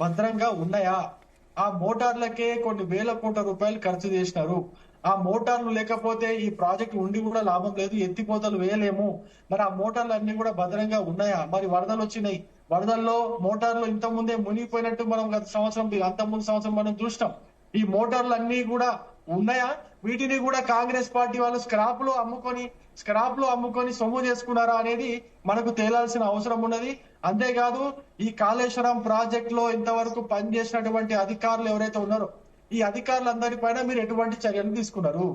భద్రంగా ఉన్నాయా? ఆ మోటార్లకే కొన్ని వేల కోట్ల రూపాయలు ఖర్చు చేసినారు. ఆ మోటార్లు లేకపోతే ఈ ప్రాజెక్ట్ ఉండి కూడా లాభం లేదు, ఎత్తిపోతలు వేయలేము. మరి ఆ మోటార్లు అన్ని కూడా భద్రంగా ఉన్నాయా? మరి వరదలు వచ్చినాయి, వరదల్లో మోటార్లు ఇంత ముందే మునిగిపోయినట్టు మనం గత సంవత్సరం అంతకుముందు సంవత్సరం మనం చూసినాం. ఈ మోటార్లు అన్ని కూడా ఉన్నాయా? వీటిని కూడా కాంగ్రెస్ పార్టీ వాళ్ళు స్క్రాప్ లో అమ్ముకొని సొమ్ము చేసుకున్నారా అనేది మనకు తేలాల్సిన అవసరం ఉన్నది. అంతేకాదు, ఈ కాళేశ్వరం ప్రాజెక్ట్ లో ఇంతవరకు పనిచేసినటువంటి అధికారులు ఎవరైతే ఉన్నారో ఈ అధికారులందరి పైన మీరు ఎటువంటి చర్యలు తీసుకున్నారు?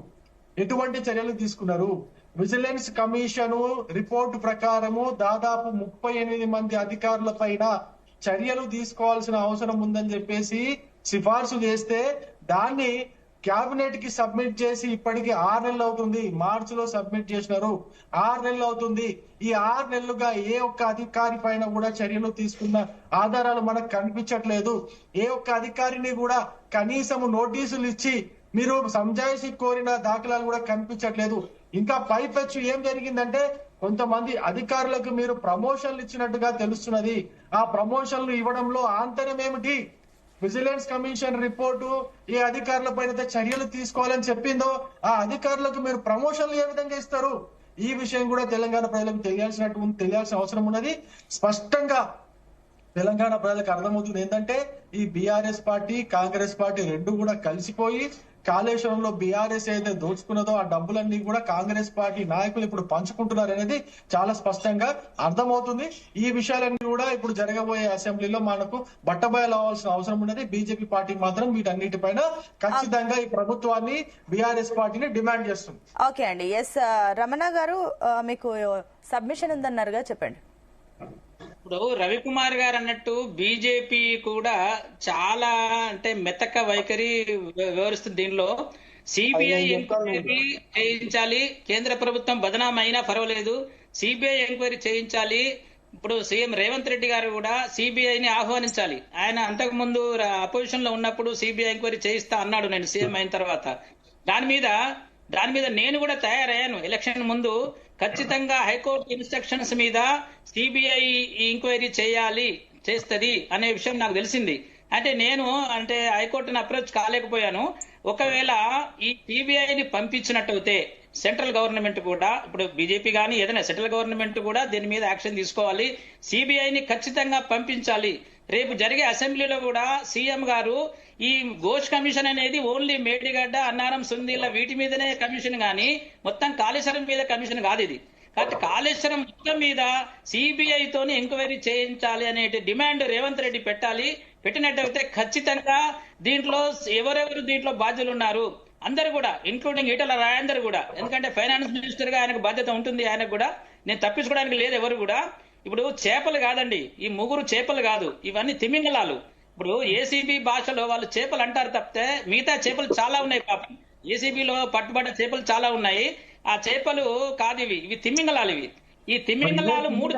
విజిలెన్స్ కమిషన్ రిపోర్టు ప్రకారము దాదాపు 38 మంది అధికారుల పైన చర్యలు తీసుకోవాల్సిన అవసరం ఉందని చెప్పేసి సిఫార్సు చేస్తే దాన్ని క్యాబినెట్ కి సబ్మిట్ చేసి ఇప్పటికి 6 నెలలు అవుతుంది. మార్చిలో సబ్మిట్ చేసినారు, 6 నెలలు అవుతుంది. ఈ 6 నెలలుగా ఏ ఒక్క అధికారి పైన కూడా చర్యలు తీసుకున్న ఆధారాలు మనకు కనిపించట్లేదు. ఏ ఒక్క అధికారిని కూడా కనీసం నోటీసులు ఇచ్చి మీరు సంజాయిషి కోరిన దాఖలాలు కూడా కనిపించట్లేదు. ఇంకా పైపెచ్చు ఏం జరిగిందంటే, కొంతమంది అధికారులకు మీరు ప్రమోషన్లు ఇచ్చినట్టుగా తెలుస్తున్నది. ఆ ప్రమోషన్లు ఇవ్వడంలో ఆంతర్యం ఏమిటి? విజిలెన్స్ కమిషన్ రిపోర్టు ఏ అధికారుల పైన చర్యలు తీసుకోవాలని చెప్పిందో ఆ అధికారులకు మీరు ప్రమోషన్లు ఏ విధంగా ఇస్తారు? ఈ విషయం కూడా తెలంగాణ ప్రజలకు తెలియాల్సిన అవసరం ఉన్నది. స్పష్టంగా తెలంగాణ ప్రజలకు అర్థమవుతుంది ఏంటంటే, ఈ బీఆర్ఎస్ పార్టీ కాంగ్రెస్ పార్టీ రెండు కూడా కలిసిపోయి కాళేశ్వరంలో బీఆర్ఎస్ అయితే దోచుకున్నదో ఆ డబ్బులన్నీ కూడా కాంగ్రెస్ పార్టీ నాయకులు ఇప్పుడు పంచుకుంటున్నారు అనేది చాలా స్పష్టంగా అర్థమవుతుంది. ఈ విషయాలన్నీ కూడా ఇప్పుడు జరగబోయే అసెంబ్లీలో మనకు బట్టబయలు అవ్వాల్సిన అవసరం ఉన్నది. బీజేపీ పార్టీ మాత్రం వీటన్నిటిపైన ఖచ్చితంగా ఈ ప్రభుత్వాన్ని బీఆర్ఎస్ పార్టీని డిమాండ్ చేస్తుంది. ఓకే అండి, ఎస్ రమణ గారు, మీకు సబ్మిషన్ ఉందన్నారుగా, చెప్పండి. ఇప్పుడు రవికుమార్ గారు అన్నట్టు బీజేపీ కూడా చాలా అంటే మెతక వైఖరి వివరిస్తుంది. దీనిలో సిబిఐ ఎంక్వైరీ చేయించాలి, కేంద్ర ప్రభుత్వం బదనాం అయినా పర్వాలేదు, సిబిఐ ఎంక్వైరీ చేయించాలి. ఇప్పుడు సీఎం రేవంత్ రెడ్డి గారు కూడా సిబిఐని ఆహ్వానించాలి. ఆయన అంతకు ముందు అపోజిషన్ లో ఉన్నప్పుడు సిబిఐ ఎంక్వైరీ చేయిస్తా అన్నాడు, నేను సీఎం అయిన తర్వాత. దాని మీద నేను కూడా తయారయ్యాను. ఎలక్షన్ ముందు ఖచ్చితంగా హైకోర్టు ఇన్స్ట్రక్షన్స్ మీద సిబిఐ ఎంక్వైరీ చేస్తుంది అనే విషయం నాకు తెలిసింది. నేను హైకోర్టును అప్రోచ్ కాలేకపోయాను. ఒకవేళ ఈ సిబిఐని పంపించినట్టయితే సెంట్రల్ గవర్నమెంట్ కూడా, ఇప్పుడు బీజేపీ కానీ ఏదైనా సెంట్రల్ గవర్నమెంట్ కూడా దీని మీద యాక్షన్ తీసుకోవాలి, సిబిఐని ఖచ్చితంగా పంపించాలి. రేపు జరిగే అసెంబ్లీలో కూడా సీఎం గారు ఈ ఘోష్ కమిషన్ అనేది ఓన్లీ మేడిగడ్డ, అన్నారం, సుందీల వీటి మీదనే కమిషన్ గాని మొత్తం కాళేశ్వరం మీద కమిషన్ కాదు ఇది. కాబట్టి కాళేశ్వరం మొత్తం మీద సిబిఐతోని ఎంక్వైరీ చేయించాలి అనే డిమాండ్ రేవంత్ రెడ్డి పెట్టాలి. పెట్టినట్టయితే ఖచ్చితంగా దీంట్లో ఎవరెవరు దీంట్లో బాధ్యులు ఉన్నారు అందరు కూడా, ఇంక్లూడింగ్ ఈటల రాజేందర్ కూడా, ఎందుకంటే ఫైనాన్స్ మినిస్టర్ గా ఆయనకు బాధ్యత ఉంటుంది. ఆయనకు కూడా నేను తప్పించుకోవడానికి లేదు ఎవరు కూడా. ఇప్పుడు చేపలు కాదండి, ఈ ముగ్గురు చేపలు కాదు, ఇవన్నీ తిమింగలాలు. ఇప్పుడు ఏసీబీ భాషలో వాళ్ళు చేపలు అంటారు తప్పితే మిగతా చేపలు చాలా ఉన్నాయి. పాపం ఏసీబీలో పట్టుబడ్డ చేపలు చాలా ఉన్నాయి. ఆ చేపలు కాదు ఇవి తిమింగలాలు. ఈ తిమింగలాలు మూడు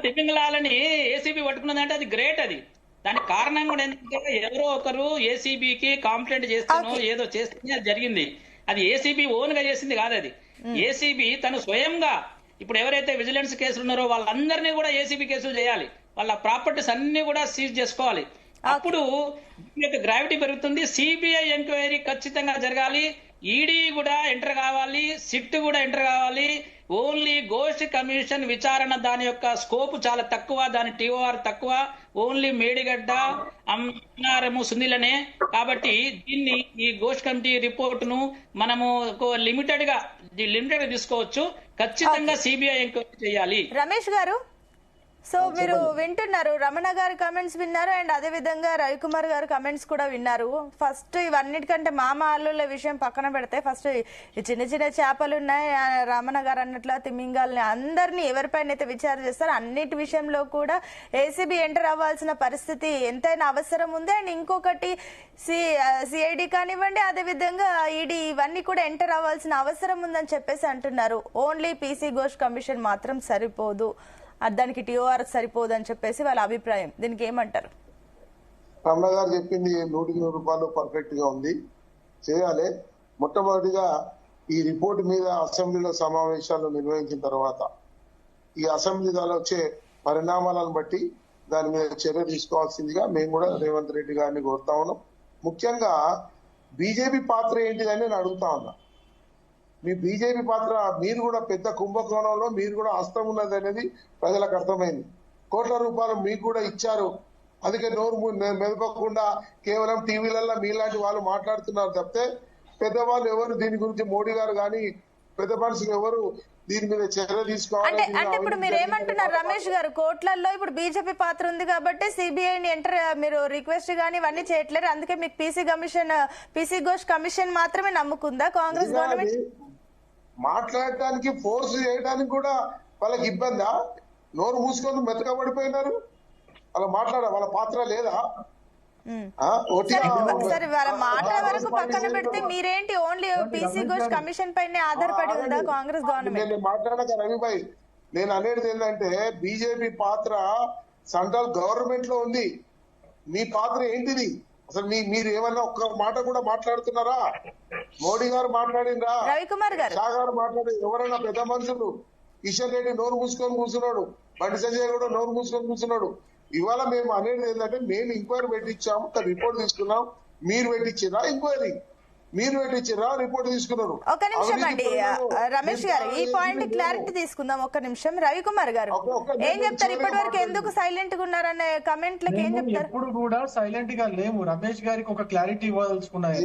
తిమింగలాలని ఏసీబీ పట్టుకున్నదంటే అది గ్రేట్. అది దానికి కారణం కూడా ఏంటంటే ఎవరో ఒకరు ఏసీబీకి కాంప్లైంట్ చేస్తానో ఏదో చేస్తేనే అది జరిగింది. అది ఏసీబీ ఓన్ గా చేసింది కాదు. అది ఏసీబీ తను స్వయంగా, ఇప్పుడు ఎవరైతే విజిలెన్స్ కేసులు ఉన్నారో వాళ్ళందరినీ కూడా ఏసీబీ కేసులు చేయాలి, వాళ్ళ ప్రాపర్టీస్ అన్ని కూడా సీజ్ చేసుకోవాలి. అప్పుడు దీని యొక్క గ్రావిటీ పెరుగుతుంది. సిబిఐ ఎంక్వైరీ ఖచ్చితంగా జరగాలి. ఈడీ కూడా ఎంటర్ కావాలి, సిట్ కూడా ఎంటర్ కావాలి. ఓన్లీ గోస్ట్ కమిషన్ విచారణ దాని యొక్క స్కోప్ చాలా తక్కువ, దాని టీఓఆర్ తక్కువ, ఓన్లీ మేడిగడ్డ, అన్నారము, సునీలనే. కాబట్టి దీన్ని ఈ గోస్ట్ కమిటీ రిపోర్ట్ ను మనము లిమిటెడ్ గా తీసుకోవచ్చు. ఖచ్చితంగా సిబిఐ ఎంక్వైరీ చేయాలి. రమేష్ గారు, సో మీరు వింటున్నారు, రమణ గారి కమెంట్స్ విన్నారు అండ్ అదే విధంగా రవికుమార్ గారి కమెంట్స్ కూడా విన్నారు. ఫస్ట్ ఇవన్నిటికంటే మామ అల్లుల విషయం పక్కన పెడితే ఫస్ట్ ఈ చిన్న చిన్న చేపలు ఉన్నాయి, రమణ గారు అన్నట్ల తిమింగాల్ని అందరినీ ఎవరిపైన అయితే విచారణ చేస్తారో అన్నిటి విషయంలో కూడా ఏసీబీ ఎంటర్ అవ్వాల్సిన పరిస్థితి ఎంతైనా అవసరం ఉంది. అండ్ ఇంకొకటి సిఐడి కానివ్వండి, అదే విధంగా ఈడీ, ఇవన్నీ కూడా ఎంటర్ అవ్వాల్సిన అవసరం ఉందని చెప్పేసి అంటున్నారు. ఓన్లీ పీసీ ఘోష్ కమిషన్ మాత్రం సరిపోదు, దానికి టీఓఆర్ సరిపోదు అని చెప్పేసి వాళ్ళ అభిప్రాయం. దీనికి ఏమంటారు? రమణ గారు చెప్పింది 100% పర్ఫెక్ట్ గా ఉంది, చేయాలి. మొట్టమొదటిగా ఈ రిపోర్ట్ మీద అసెంబ్లీలో సమావేశాలు నిర్వహించిన తర్వాత ఈ అసెంబ్లీ దానిలో వచ్చే పరిణామాలను బట్టి దాని మీద చర్య తీసుకోవాల్సిందిగా మేము కూడా రేవంత్ రెడ్డి గారిని కోరుతా ఉన్నాం. ముఖ్యంగా బీజేపీ పాత్ర ఏంటిదని నేను అడుగుతా ఉన్నా. మీ బీజేపీ పాత్ర, మీరు కూడా పెద్ద కుంభకోణంలో మీరు కూడా హస్తం ఉన్నది అనేది ప్రజలకు అర్థమైంది. కోట్ల రూపాయలు మీకు కూడా ఇచ్చారు, అందుకే నోరు మెదపకుండా కేవలం టీవీలలో మీలాంటి వాళ్ళు మాట్లాడుతున్నారు తప్పితే పెద్దవాళ్ళు ఎవరు దీని గురించి, మోడీ గారు కానీ పెద్ద మనుషులు ఎవరు దీని మీద చర్య తీసుకోవాలి. అంటే ఇప్పుడు మీరు ఏమంటున్నారు రమేష్ గారు, కోట్లలో ఇప్పుడు బీజేపీ పాత్ర ఉంది కాబట్టి సిబిఐని ఎంటర్ మీరు రిక్వెస్ట్ గానీ ఇవన్నీ చేయట్లేరు, అందుకే మీకు పీసీ ఘోష్ కమిషన్ మాత్రమే నమ్ముకుందా కాంగ్రెస్ గవర్నమెంట్? మాట్లాడటానికి, ఫోర్స్ చేయడానికి కూడా వాళ్ళకి ఇబ్బందా? నోరు మూసుకొని మెతకబడిపోయినారు, వాళ్ళ వాళ్ళ పాత్ర లేదా? సరే, వాళ్ళ మాట వరకు పక్కన పెడితే మీరేంటి ఓన్లీ పీసీ ఘోష్ కమిషన్ పైనే ఆధారపడి ఉందా కాంగ్రెస్ గవర్నమెంట్? నేను మాట్లాడక రవిభాయ్, నేను అనేది ఏంటంటే బీజేపీ పాత్ర సెంట్రల్ గవర్నమెంట్ లో ఉంది. మీ పాత్ర ఏంటిది అసలు? మీరు ఏమన్నా ఒక్క మాట కూడా మాట్లాడుతున్నారా? మోడీ గారు మాట్లాడిండ్రా? రవికుమార్ గారు, షా గారు మాట్లాడి, ఎవరైనా పెద్ద మనుషులు? కిషన్ రెడ్డి నోరు మూసుకొని కూర్చున్నాడు, బండి సంజయ్ కూడా నోరు మూసుకొని కూర్చున్నాడు. ఇవాళ మేము అనేది ఏంటంటే మేము ఎంక్వైరీ పెట్టించాము, రిపోర్ట్ తీసుకున్నాం. మీరు పెట్టించిరా ఎంక్వైరీ? మీరు పెట్టించిరా రిపోర్ట్ తీసుకున్నారు? ఒక నిమిషం అండి రమేష్ గారు, ఈ పాయింట్ క్లారిటీ తీసుకుందాం. ఒక్క నిమిషం. రవికుమార్ గారు ఏం చెప్తారు? ఇప్పటి వరకు ఎందుకు సైలెంట్ గా ఉన్నారనే కమెంట్లకి ఏం చెప్తారు? ఎప్పుడు కూడా సైలెంట్ గా లేము. రమేష్ గారికి ఒక క్లారిటీ ఇవ్వదలుచుకున్నారు.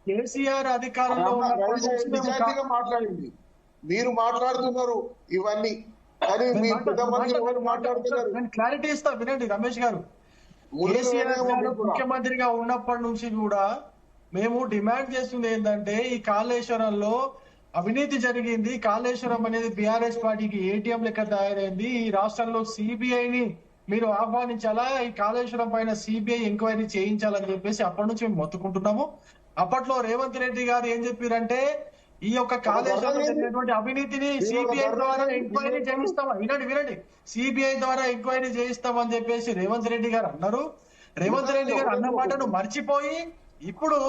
కేసీఆర్ అధికారంలో మాట్లాడింది, మీరు మాట్లాడుతున్నారు ఇవన్నీ, కానీ మీ పెద్ద మనుషులు ఎవరు మాట్లాడుతున్నారు? నేను క్లారిటీ ఇస్తా, వినండి రమేష్ గారు. కేసీఆర్ గారు ముఖ్యమంత్రిగా ఉన్నప్పటి నుంచి కూడా మేము డిమాండ్ చేస్తుంది ఏంటంటే, ఈ కాళేశ్వరంలో అవినీతి జరిగింది. కాళేశ్వరం అనేది బీఆర్ఎస్ పార్టీకి ఏటీఎం లెక్క తయారైంది. ఈ రాష్ట్రంలో సిబిఐని మీరు ఆహ్వానించాలా, ఈ కాళేశ్వరం పైన సిబిఐ ఎంక్వైరీ చేయించాలని చెప్పేసి అప్పటి నుంచి మేము మొత్తుకుంటున్నాము. అప్పట్లో రేవంత్ రెడ్డి గారు ఏం చెప్పారంటే, ఈ యొక్క కాళేశ్వరంలో జరిగినటువంటి అవినీతిని సిబిఐ ద్వారా ఎంక్వైరీ చేయిస్తామా, వినండి, సిబిఐ ద్వారా ఎంక్వైరీ చేయిస్తామని చెప్పేసి రేవంత్ రెడ్డి గారు అన్నారు. రేవంత్ రెడ్డి గారు అన్న మాటను మర్చిపోయి ఇప్పుడు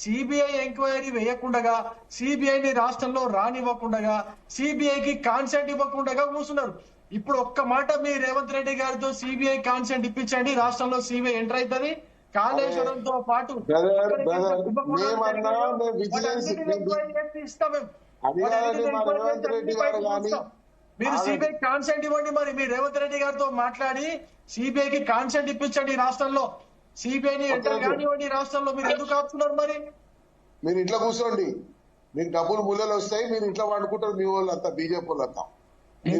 సిబిఐ ఎంక్వైరీ వేయకుండా, సిబిఐని రాష్ట్రంలో రానివ్వకుండా, సిబిఐకి కాన్సెంట్ ఇవ్వకుండా కూర్చున్నారు. ఇప్పుడు ఒక్క మాట మీ రేవంత్ రెడ్డి గారితో సిబిఐ కాన్సెంట్ ఇప్పించండి, రాష్ట్రంలో సిబిఐ ఎంటర్ అవుతుంది. కాళేశ్వరంతో పాటు మీరు సిబిఐ కాన్సెంట్ ఇవ్వండి. మరి మీరు రేవంత్ రెడ్డి గారితో మాట్లాడి సిబిఐకి కాన్సెంట్ ఇప్పించండి రాష్ట్రంలో. సిబిఐని ఎంటర్ కానివ్వండి రాష్ట్రంలో. మీరు ఎందుకు ఆపుతున్నారు? మరి మీరు ఇంట్లో కూర్చోండి, మీకు డబ్బులు ముళ్ళలు వస్తాయి, మీరు ఇంట్లో వండుకుంటారు. మీ వాళ్ళు అంతా బీజేపీ వాళ్ళు అంతా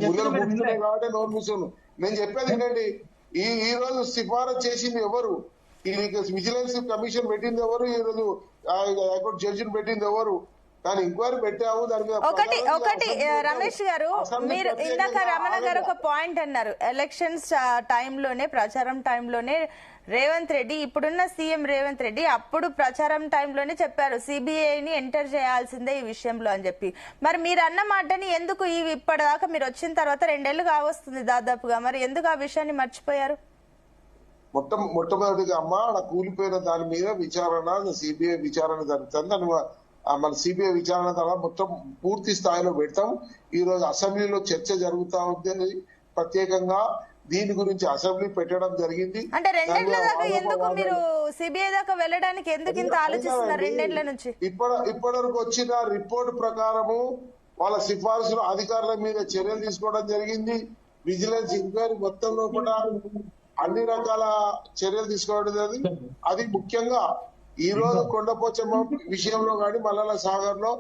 ముళ్ళలు ముట్టున్నాయి కాబట్టి నోరు కూర్చోను. నేను చెప్పేది ఏంటండి, ఈ రోజు సిఫారసు చేసింది ఎవరు? ఈ విజిలెన్స్ కమిషన్ పెట్టింది ఎవరు? ఈ రోజు హైకోర్టు జడ్జిని పెట్టింది ఎవరు? కానీ ఎంక్వైరీ పెట్టాము దాని మీద. ఒకటి రమేష్ గారు, మీరు ఇందాక రమణ గారు ఒక పాయింట్ అన్నారు, ఎలక్షన్స్ టైంలోనే, ప్రచారం టైంలోనే రేవంత్ రెడ్డి, ఇప్పుడున్న సీఎం రేవంత్ రెడ్డి అప్పుడు ప్రచారం టైంలోనే చెప్పారు సిబిఐని ఎంటర్ చేయాల్సిందే ఈ విషయంలో అని చెప్పి. మరి మీరు అన్న మాటని ఎందుకు ఇప్పటిదాకా మీరు వచ్చిన తర్వాత 2 ఏళ్లు కావస్తుంది దాదాపుగా, మరి ఎందుకు ఆ విషయాన్ని మర్చిపోయారు? మొట్టమొదటిగా అమ్మ అలా కూలిపోయిన దాని మీద విచారణ, సిబిఐ విచారణ జరుగుతుంది. దాని మన సిబిఐ విచారణ తర్వాత మొత్తం పూర్తి స్థాయిలో పెడతాం. ఈ రోజు అసెంబ్లీలో చర్చ జరుగుతా ఉంది. ప్రత్యేకంగా దీని గురించి అసెంబ్లీ పెట్టడం జరిగింది. అంటే రెండేళ్ల దాకా ఎందుకు మీరు సిబిఐ దాకా వెళ్ళడానికి ఎందుకు ఇంత ఆలోచిస్తున్నారు? రెండేళ్ల నుంచి ఇప్పటివరకు వచ్చిన రిపోర్ట్ ప్రకారము వాళ్ళ సిఫార్సులు అధికారుల మీద చర్యలు తీసుకోవడం జరిగింది. విజిలెన్స్ ఎంక్వైరీ మొత్తం లోపల అన్ని రకాల చర్యలు తీసుకోవడం జరిగింది. అది ముఖ్యంగా ఈ రోజు కొండపోచమ్మ విషయంలో కానీ మల్లన్న సాగర్ లో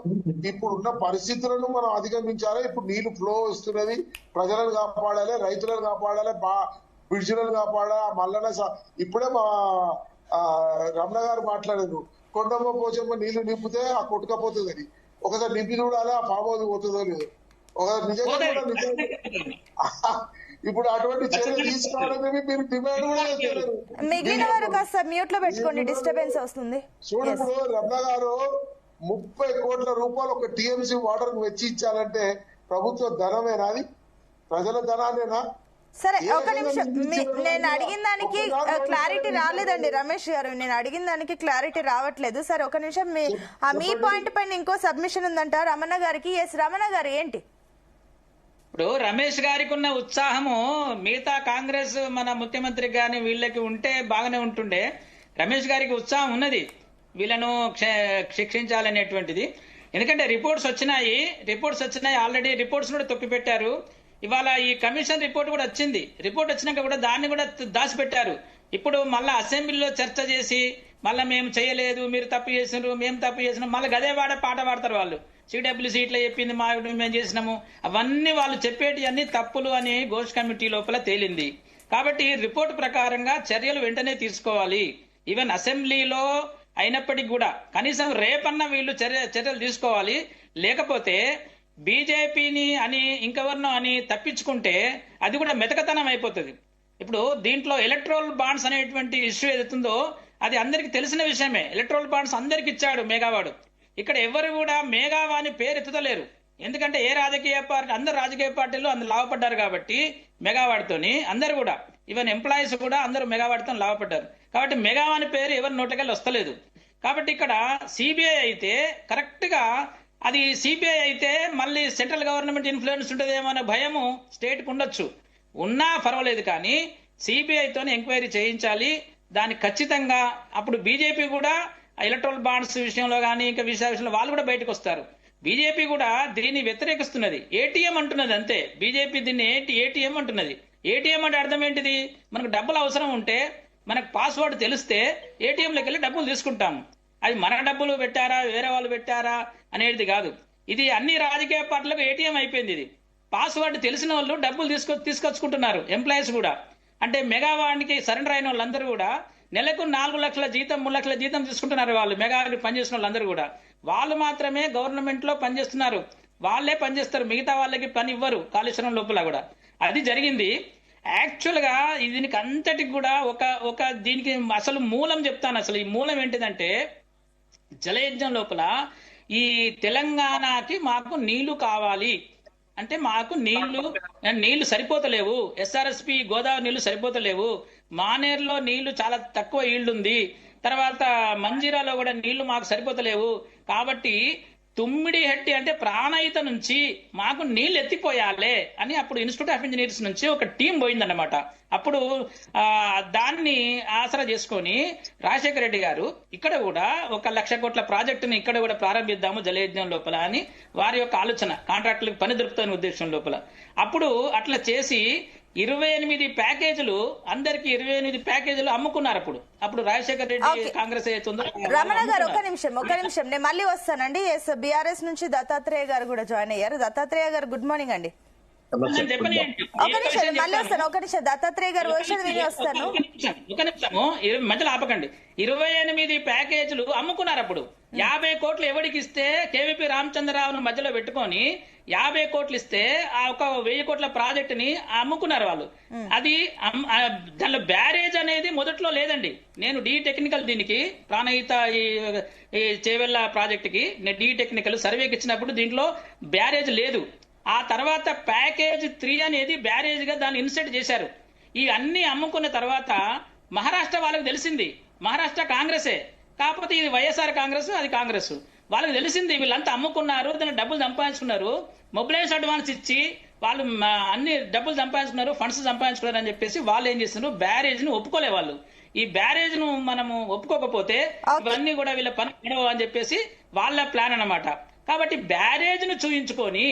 ఇప్పుడున్న పరిస్థితులను మనం అధిగమించాలి. ఇప్పుడు నీళ్లు ఫ్లో వస్తున్నది, ప్రజలను కాపాడాలి, రైతులను కాపాడాలి, బిడ్జులను కాపాడాలి. మల్లన్న ఇప్పుడే మా రమణ గారు మాట్లాడారు, కొండమ్మ పోచమ్మ నీళ్లు నింపితే ఆ కొట్టుకపోతుందని. ఒకసారి నింపి చూడాలి ఆ ఫామ్ హౌస్ పోతుందో లేదు. ఒకసారి నిజంగా ఇప్పుడు అటువంటి చర్యలు తీసుకోవాలని మీరు డిమాండ్ కూడా చేస్తున్నారు. మిగిలిన వారు కాస్త మ్యూట్ లో పెట్టుకోండి, డిస్టర్బెన్స్ వస్తుంది. చూడు, ఇప్పుడు రమణ గారు 30 కోట్ల రూపాయలు ఒక టీఎంసీ వాటర్ కు వెచ్చించాలంటే ప్రభుత్వ ధనమేనా? అది ప్రజల ధనానేనా? సరే ఒక నిమిషం, నేను అడిగిన దానికి క్లారిటీ రాలేదండి రమేష్ గారు, నేను అడిగిన దానికి క్లారిటీ రావట్లేదు. సరే ఒక నిమిషం, మీ పాయింట్ పైన ఇంకో సబ్మిషన్ ఉందంట రమణ గారికి. ఎస్ రమణ గారు ఏంటి? ఇప్పుడు రమేష్ గారికి ఉన్న ఉత్సాహము మిగతా కాంగ్రెస్ మన ముఖ్యమంత్రి గాని వీళ్ళకి ఉంటే బాగానే ఉంటుండే. రమేష్ గారికి ఉత్సాహం ఉన్నది వీళ్ళను శిక్షించాలనేటువంటిది. ఎందుకంటే రిపోర్ట్స్ వచ్చినాయి, ఆల్రెడీ రిపోర్ట్స్ కూడా తొక్కిపెట్టారు. ఇవాళ ఈ కమిషన్ రిపోర్ట్ కూడా వచ్చింది. రిపోర్ట్ వచ్చినాక కూడా దాన్ని కూడా దాచిపెట్టారు. ఇప్పుడు మళ్ళా అసెంబ్లీలో చర్చ చేసి మళ్ళీ మేము చేయలేదు, మీరు తప్పు చేసినారు, మేము తప్పు చేసినాం, మళ్ళీ గదే పాట పాడతారు వాళ్ళు. సిడబ్ల్యూసీ ఇట్లా చెప్పింది, మేము చేసినాము, అవన్నీ వాళ్ళు చెప్పేటి అన్ని తప్పులు అని ఘోష్ కమిటీ లోపల తేలింది. కాబట్టి రిపోర్ట్ ప్రకారంగా చర్యలు వెంటనే తీసుకోవాలి. ఈవెన్ అసెంబ్లీలో అయినప్పటికీ కూడా కనీసం రేపన్నా వీళ్ళు చర్యలు తీసుకోవాలి. లేకపోతే బీజేపీని అని ఇంకెవరినో అని తప్పించుకుంటే అది కూడా మెతకతనం అయిపోతుంది. ఇప్పుడు దీంట్లో ఎలక్ట్రల్ బాండ్స్ అనేటువంటి ఇష్యూ ఏదైతుందో అది అందరికి తెలిసిన విషయమే. ఎలక్ట్రల్ బాండ్స్ అందరికి ఇచ్చాడు మేఘావాడు. ఇక్కడ ఎవరు కూడా మేఘావాని పేరు ఎత్తుతలేరు. ఎందుకంటే అందరు రాజకీయ పార్టీలు అందరు లాభపడ్డారు కాబట్టి మెగావాడితోని అందరు కూడా, ఈవెన్ ఎంప్లాయీస్ కూడా అందరూ మెగావాడితో లాభపడ్డారు. కాబట్టి మెగావాని పేరు ఎవరి నోట్లకెళ్ళి వస్తలేదు. కాబట్టి ఇక్కడ సిబిఐ అయితే కరెక్ట్ గా, అది సిబిఐ అయితే మళ్ళీ సెంట్రల్ గవర్నమెంట్ ఇన్ఫ్లుయెన్స్ ఉంటుందేమో అనే భయము స్టేట్ కు ఉండొచ్చు, ఉన్నా పర్వాలేదు. కానీ సిబిఐతో ఎంక్వైరీ చేయించాలి. దాన్ని ఖచ్చితంగా అప్పుడు బీజేపీ కూడా ఎలక్ట్రల్ బాండ్స్ విషయంలో కానీ ఇంకా విషయంలో వాళ్ళు కూడా బయటకు వస్తారు. బీజేపీ కూడా దీన్ని వ్యతిరేకిస్తున్నది, ఏటీఎం అంటున్నది అంతే. బీజేపీ దీన్ని ఏటీఎం అంటున్నది. ఏటీఎం అంటే అర్థం ఏంటిది? మనకు డబ్బులు అవసరం ఉంటే మనకు పాస్వర్డ్ తెలిస్తే ఏటీఎంలోకి వెళ్ళి డబ్బులు తీసుకుంటాము. అది మన డబ్బులు పెట్టారా వేరే వాళ్ళు పెట్టారా అనేది కాదు. ఇది అన్ని రాజకీయ పార్టీలకు ఏటీఎం అయిపోయింది. ఇది పాస్వర్డ్ తెలిసిన వాళ్ళు డబ్బులు తీసుకొచ్చుకుంటున్నారు, ఎంప్లాయీస్ కూడా. అంటే మెగావానికి సరెండర్ అయిన వాళ్ళందరూ కూడా నెలకు 4 లక్షల జీతం 3 లక్షల జీతం తీసుకుంటున్నారు. వాళ్ళు మెగాకి పనిచేసిన వాళ్ళందరూ కూడా, వాళ్ళు మాత్రమే గవర్నమెంట్ లో పనిచేస్తున్నారు, వాళ్ళే పనిచేస్తారు, మిగతా వాళ్ళకి పని ఇవ్వరు కాళేశ్వరం లోపల కూడా. అది జరిగింది. యాక్చువల్ గా దీనికి అంతటికి కూడా ఒక దీనికి అసలు మూలం చెప్తాను. అసలు ఈ మూలం ఏంటిదంటే, జలయజ్ఞం లోపల ఈ తెలంగాణకి మాకు నీళ్లు కావాలి అంటే మాకు నీళ్లు సరిపోతలేవు. ఎస్ఆర్ఎస్పి గోదావరి నీళ్లు సరిపోతలేవు. మానేరులో నీళ్లు చాలా తక్కువ ఈల్డ్ ఉంది. తర్వాత మంజీరాలో కూడా నీళ్లు మాకు సరిపోతలేవు. కాబట్టి తుమ్మిడిహట్టి అంటే ప్రాణహిత నుంచి మాకు నీళ్లు ఎత్తిపోయాలే అని అప్పుడు ఇన్స్టిట్యూట్ ఆఫ్ ఇంజనీర్స్ నుంచి ఒక టీం పోయిందన్నమాట. అప్పుడు దాన్ని ఆసరా చేసుకొని రాజశేఖర రెడ్డి గారు ఇక్కడ కూడా 1 లక్ష కోట్ల ప్రాజెక్టుని ఇక్కడ కూడా ప్రారంభిద్దాము జలయజ్ఞం లోపల అని వారి యొక్క ఆలోచన, కాంట్రాక్టులకు పని దొరుకుతున్న ఉద్దేశం లోపల. అప్పుడు అట్లా చేసి 28 ప్యాకేజీలు, అందరికి 28 ప్యాకేజీలు అమ్ముకున్నారు. అప్పుడు రాజశేఖర రెడ్డి కాంగ్రెస్ అవుతుందో. రమణ గారు ఒక నిమిషం నేను మళ్ళీ వస్తానండి. ఎస్, బీఆర్ఎస్ నుంచి దత్తాత్రేయ గారు కూడా జాయిన్ అయ్యారు. దత్తాత్రేయ గారు గుడ్ మార్నింగ్ అండి. ఒక నిమిషం మళ్ళీ వస్తాను, ఒక నిమిషం దత్తాత్రేయ గారు వర్షన్ విని వస్తాను. ఒక నిమిషము మధ్యలో ఆపకండి. 28 ప్యాకేజీలు అమ్ముకున్నారు. అప్పుడు 50 కోట్లు ఎవరికి ఇస్తే కేవీపీ రామచంద్రరావును మధ్యలో పెట్టుకొని 50 కోట్లు ఇస్తే ఆ ఒక 1000 కోట్ల ప్రాజెక్ట్ ని అమ్ముకున్నారు వాళ్ళు. అది దానిలో బ్యారేజ్ అనేది మొదట్లో లేదండి. నేను డి టెక్నికల్ దీనికి ప్రాణహిత ఈ చేవెళ్ల ప్రాజెక్ట్ కి నేను డి టెక్నికల్ సర్వేకి ఇచ్చినప్పుడు దీంట్లో బ్యారేజ్ లేదు. ఆ తర్వాత ప్యాకేజ్ 3 అనేది బ్యారేజ్ గా దాన్ని ఇన్సెట్ చేశారు. ఈ అన్ని అమ్ముకున్న తర్వాత మహారాష్ట్ర వాళ్ళకి తెలిసింది, మహారాష్ట్ర కాంగ్రెసే, కాకపోతే ఇది వైఎస్ఆర్ కాంగ్రెస్, అది కాంగ్రెస్. వాళ్ళకి తెలిసింది వీళ్ళంతా అమ్ముకున్నారు, దాని డబ్బులు సంపాదించుకున్నారు, మొబిలైజ్ అడ్వాన్స్ ఇచ్చి వాళ్ళు అన్ని డబ్బులు సంపాదించుకున్నారు, ఫండ్స్ సంపాదించుకున్నారు అని చెప్పేసి వాళ్ళు ఏం చేస్తున్నారు, బ్యారేజ్ ను ఒప్పుకోలే వాళ్ళు. ఈ బ్యారేజ్ ను మనము ఒప్పుకోకపోతే ఇవన్నీ కూడా వీళ్ళ పని నడవు అని చెప్పేసి వాళ్ళ ప్లాన్ అన్నమాట. కాబట్టి బ్యారేజ్ ను చూయించుకొని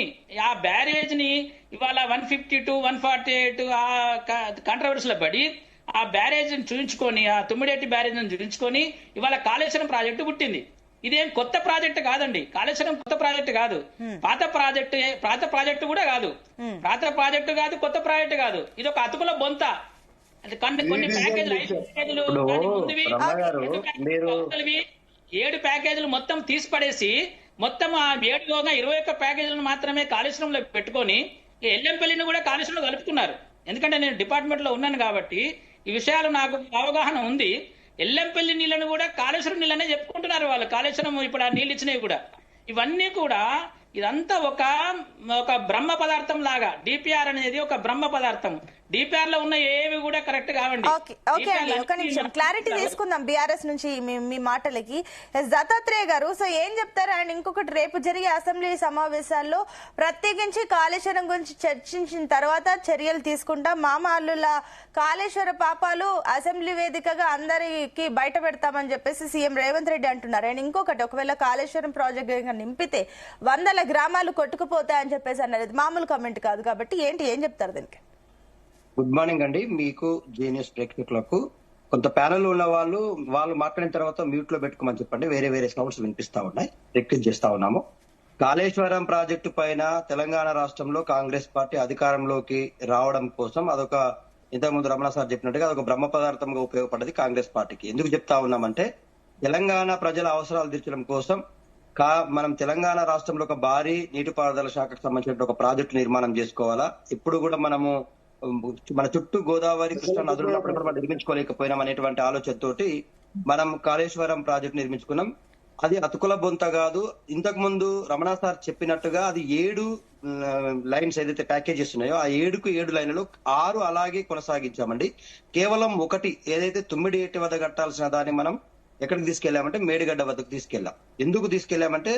ఆ బ్యారేజ్ ని ఇవాళ 152, 148 ఆ కాంట్రవర్సీలో పడి ఆ బ్యారేజ్ ని చూయించుకొని, ఆ తుమ్మిడేటి బ్యారేజ్ ను చూయించుకొని ఇవాళ కాళేశ్వరం ప్రాజెక్టు పుట్టింది. ఇదేం కొత్త ప్రాజెక్టు కాదండి, కాళేశ్వరం కొత్త ప్రాజెక్టు కాదు, పాత ప్రాజెక్టు కూడా కాదు, కొత్త ప్రాజెక్టు కాదు. ఇది ఒక అతుకుల బొంత. కొన్ని ప్యాకేజీలు 5 ప్యాకేజీలు ముందువి 7 ప్యాకేజీలు మొత్తం తీసి పడేసి మొత్తం ఆ 21 ప్యాకేజీలను మాత్రమే కాళేశ్వరంలో పెట్టుకొని ఎల్లంపల్లిని కూడా కాళేశ్వరంలో కలుపుతున్నారు. ఎందుకంటే నేను డిపార్ట్మెంట్ లో ఉన్నాను కాబట్టి ఈ విషయాలు నాకు అవగాహన ఉంది. ఎల్లంపల్లి నీళ్లను కూడా కాళేశ్వరం నీళ్ళనే చెప్పుకుంటున్నారు వాళ్ళు. కాళేశ్వరం ఇప్పుడు ఆ నీళ్ళు ఇచ్చినవి కూడా, ఇవన్నీ కూడా ఇదంతా ఒక బ్రహ్మ పదార్థం లాగా. డిపిఆర్ అనేది ఒక బ్రహ్మ పదార్థం. డిపిఆర్ లో ఉన్న ఏవి కూడా కరెక్ట్ కావండి. ఓకే అండి, ఒక నిమిషం క్లారిటీ తీసుకుందాం బీఆర్ఎస్ నుంచి మీ మాటలకి. దత్తాత్రేయ గారు, సో ఏం చెప్తారు? అండ్ ఇంకొకటి, రేపు జరిగే అసెంబ్లీ సమావేశాల్లో ప్రత్యేకించి కాళేశ్వరం గురించి చర్చించిన తర్వాత చర్యలు తీసుకుంటాం, మామ అల్లుల కాళేశ్వర పాపాలు అసెంబ్లీ వేదికగా అందరికి బయట పెడతామని చెప్పేసి సీఎం రేవంత్ రెడ్డి అంటున్నారు. అండ్ ఇంకొకటి, ఒకవేళ కాళేశ్వరం ప్రాజెక్ట్ నింపితే 100 గ్రామాలు కొట్టుకుపోతాయని చెప్పేసి అన్నారు. మామూలు కామెంట్ కాదు కాబట్టి ఏం చెప్తారు దీనికి? గుడ్ మార్నింగ్ అండి మీకు, జీనియస్ ప్రేక్షకులకు. కొంత ప్యానెల్ ఉన్న వాళ్ళు మాట్లాడిన తర్వాత మ్యూట్ లో పెట్టుకోమని చెప్పండి, వేరే సౌండ్స్ వినిపిస్తా ఉన్నాయి, రిక్వెస్ట్ చేస్తా ఉన్నాము. కాళేశ్వరం ప్రాజెక్టు పైన తెలంగాణ రాష్ట్రంలో కాంగ్రెస్ పార్టీ అధికారంలోకి రావడం కోసం అదొక, ఇంతకుముందు రమణ సార్ చెప్పినట్టుగా అదొక బ్రహ్మ పదార్థంగా ఉపయోగపడ్డది కాంగ్రెస్ పార్టీకి. ఎందుకు చెప్తా ఉన్నామంటే, తెలంగాణ ప్రజల అవసరాలు తీర్చడం కోసం మనం తెలంగాణ రాష్ట్రంలో ఒక భారీ నీటిపారుదల శాఖకు సంబంధించిన ఒక ప్రాజెక్టు నిర్మాణం చేసుకోవాలా. ఇప్పుడు కూడా మనము మన చుట్టూ గోదావరి, కృష్ణా నదులు ఉన్నప్పుడు కూడా మనం నిర్మించుకోలేకపోయినాం అనేటువంటి ఆలోచనతోటి మనం కాళేశ్వరం ప్రాజెక్టు నిర్మించుకున్నాం. అది అతుకుల బొంత కాదు. ఇంతకు ముందు రమణ సార్ చెప్పినట్టుగా అది 7 లైన్స్ ఏదైతే ప్యాకేజెస్ ఉన్నాయో ఆ 7 లైన్లలో 6 అలాగే కొనసాగించామండి. కేవలం 1 ఏదైతే తుమ్మిడియేటి వద్ద కట్టాల్సిన దాన్ని మనం ఎక్కడికి తీసుకెళ్లామంటే మేడిగడ్డ వద్దకు తీసుకెళ్లాం. ఎందుకు తీసుకెళ్లామంటే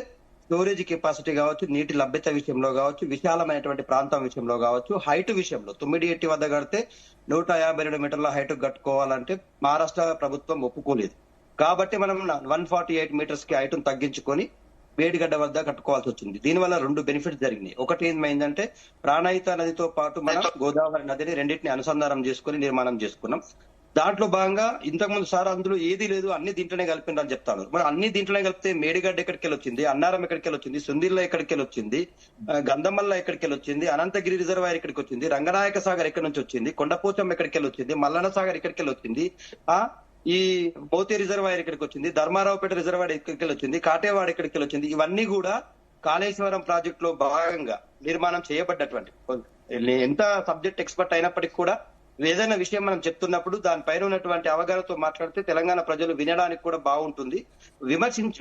స్టోరేజ్ కెపాసిటీ కావచ్చు, నీటి లభ్యత విషయంలో కావచ్చు, విశాలమైనటువంటి ప్రాంతం విషయంలో కావచ్చు, హైట్ విషయంలో 9 వద్ద కడితే 152 మీటర్ల హైట్ కట్టుకోవాలంటే మహారాష్ట్ర ప్రభుత్వం ఒప్పుకోలేదు. కాబట్టి మనం 148 మీటర్స్ కి హైట్ తగ్గించుకొని మేడిగడ్డ వద్ద కట్టుకోవాల్సి వచ్చింది. దీనివల్ల 2 బెనిఫిట్స్ జరిగినాయి. ఒకటి ఏమైందంటే, ప్రాణహిత నదితో పాటు మనం గోదావరి నదిని రెండింటిని అనుసంధానం చేసుకుని నిర్మాణం చేసుకున్నాం. దాంట్లో భాగంగా ఇంతకుముందు సార్ అందులో ఏది లేదు, అన్ని దీంట్లోనే కలిపిందని చెప్తాను. మరి అన్ని దీంట్లోనే కలిపితే మేడిగడ్డ ఎక్కడికి వచ్చింది, అన్నారం ఎక్కడికి వచ్చింది, సుందిల్ల ఎక్కడికి వచ్చింది, గంధమల్ల ఎక్కడికి వచ్చింది, అనంతగిరి రిజర్వాయర్ ఎక్కడికి వచ్చింది, రంగనాయక సాగర్ ఎక్కడి నుంచి వచ్చింది, కొండపోచం ఎక్కడికి వచ్చింది, మల్లన్న సాగర్ ఎక్కడికి వచ్చింది, ఈ మోతి రిజర్వాయర్ ఎక్కడికి వచ్చింది, ధర్మారావుపేట రిజర్వాయర్ ఎక్కడికి వచ్చింది, కాటేవాడ ఎక్కడికి వచ్చింది. ఇవన్నీ కూడా కాళేశ్వరం ప్రాజెక్ట్ లో భాగంగా నిర్మాణం చేయబడ్డటువంటి, ఎంత సబ్జెక్ట్ ఎక్స్పర్ట్ అయినప్పటికీ కూడా ఏదైనా విషయం మనం చెప్తున్నప్పుడు దానిపైన ఉన్నటువంటి అవగాహనతో మాట్లాడితే తెలంగాణ ప్రజలు వినడానికి కూడా బాగుంటుంది.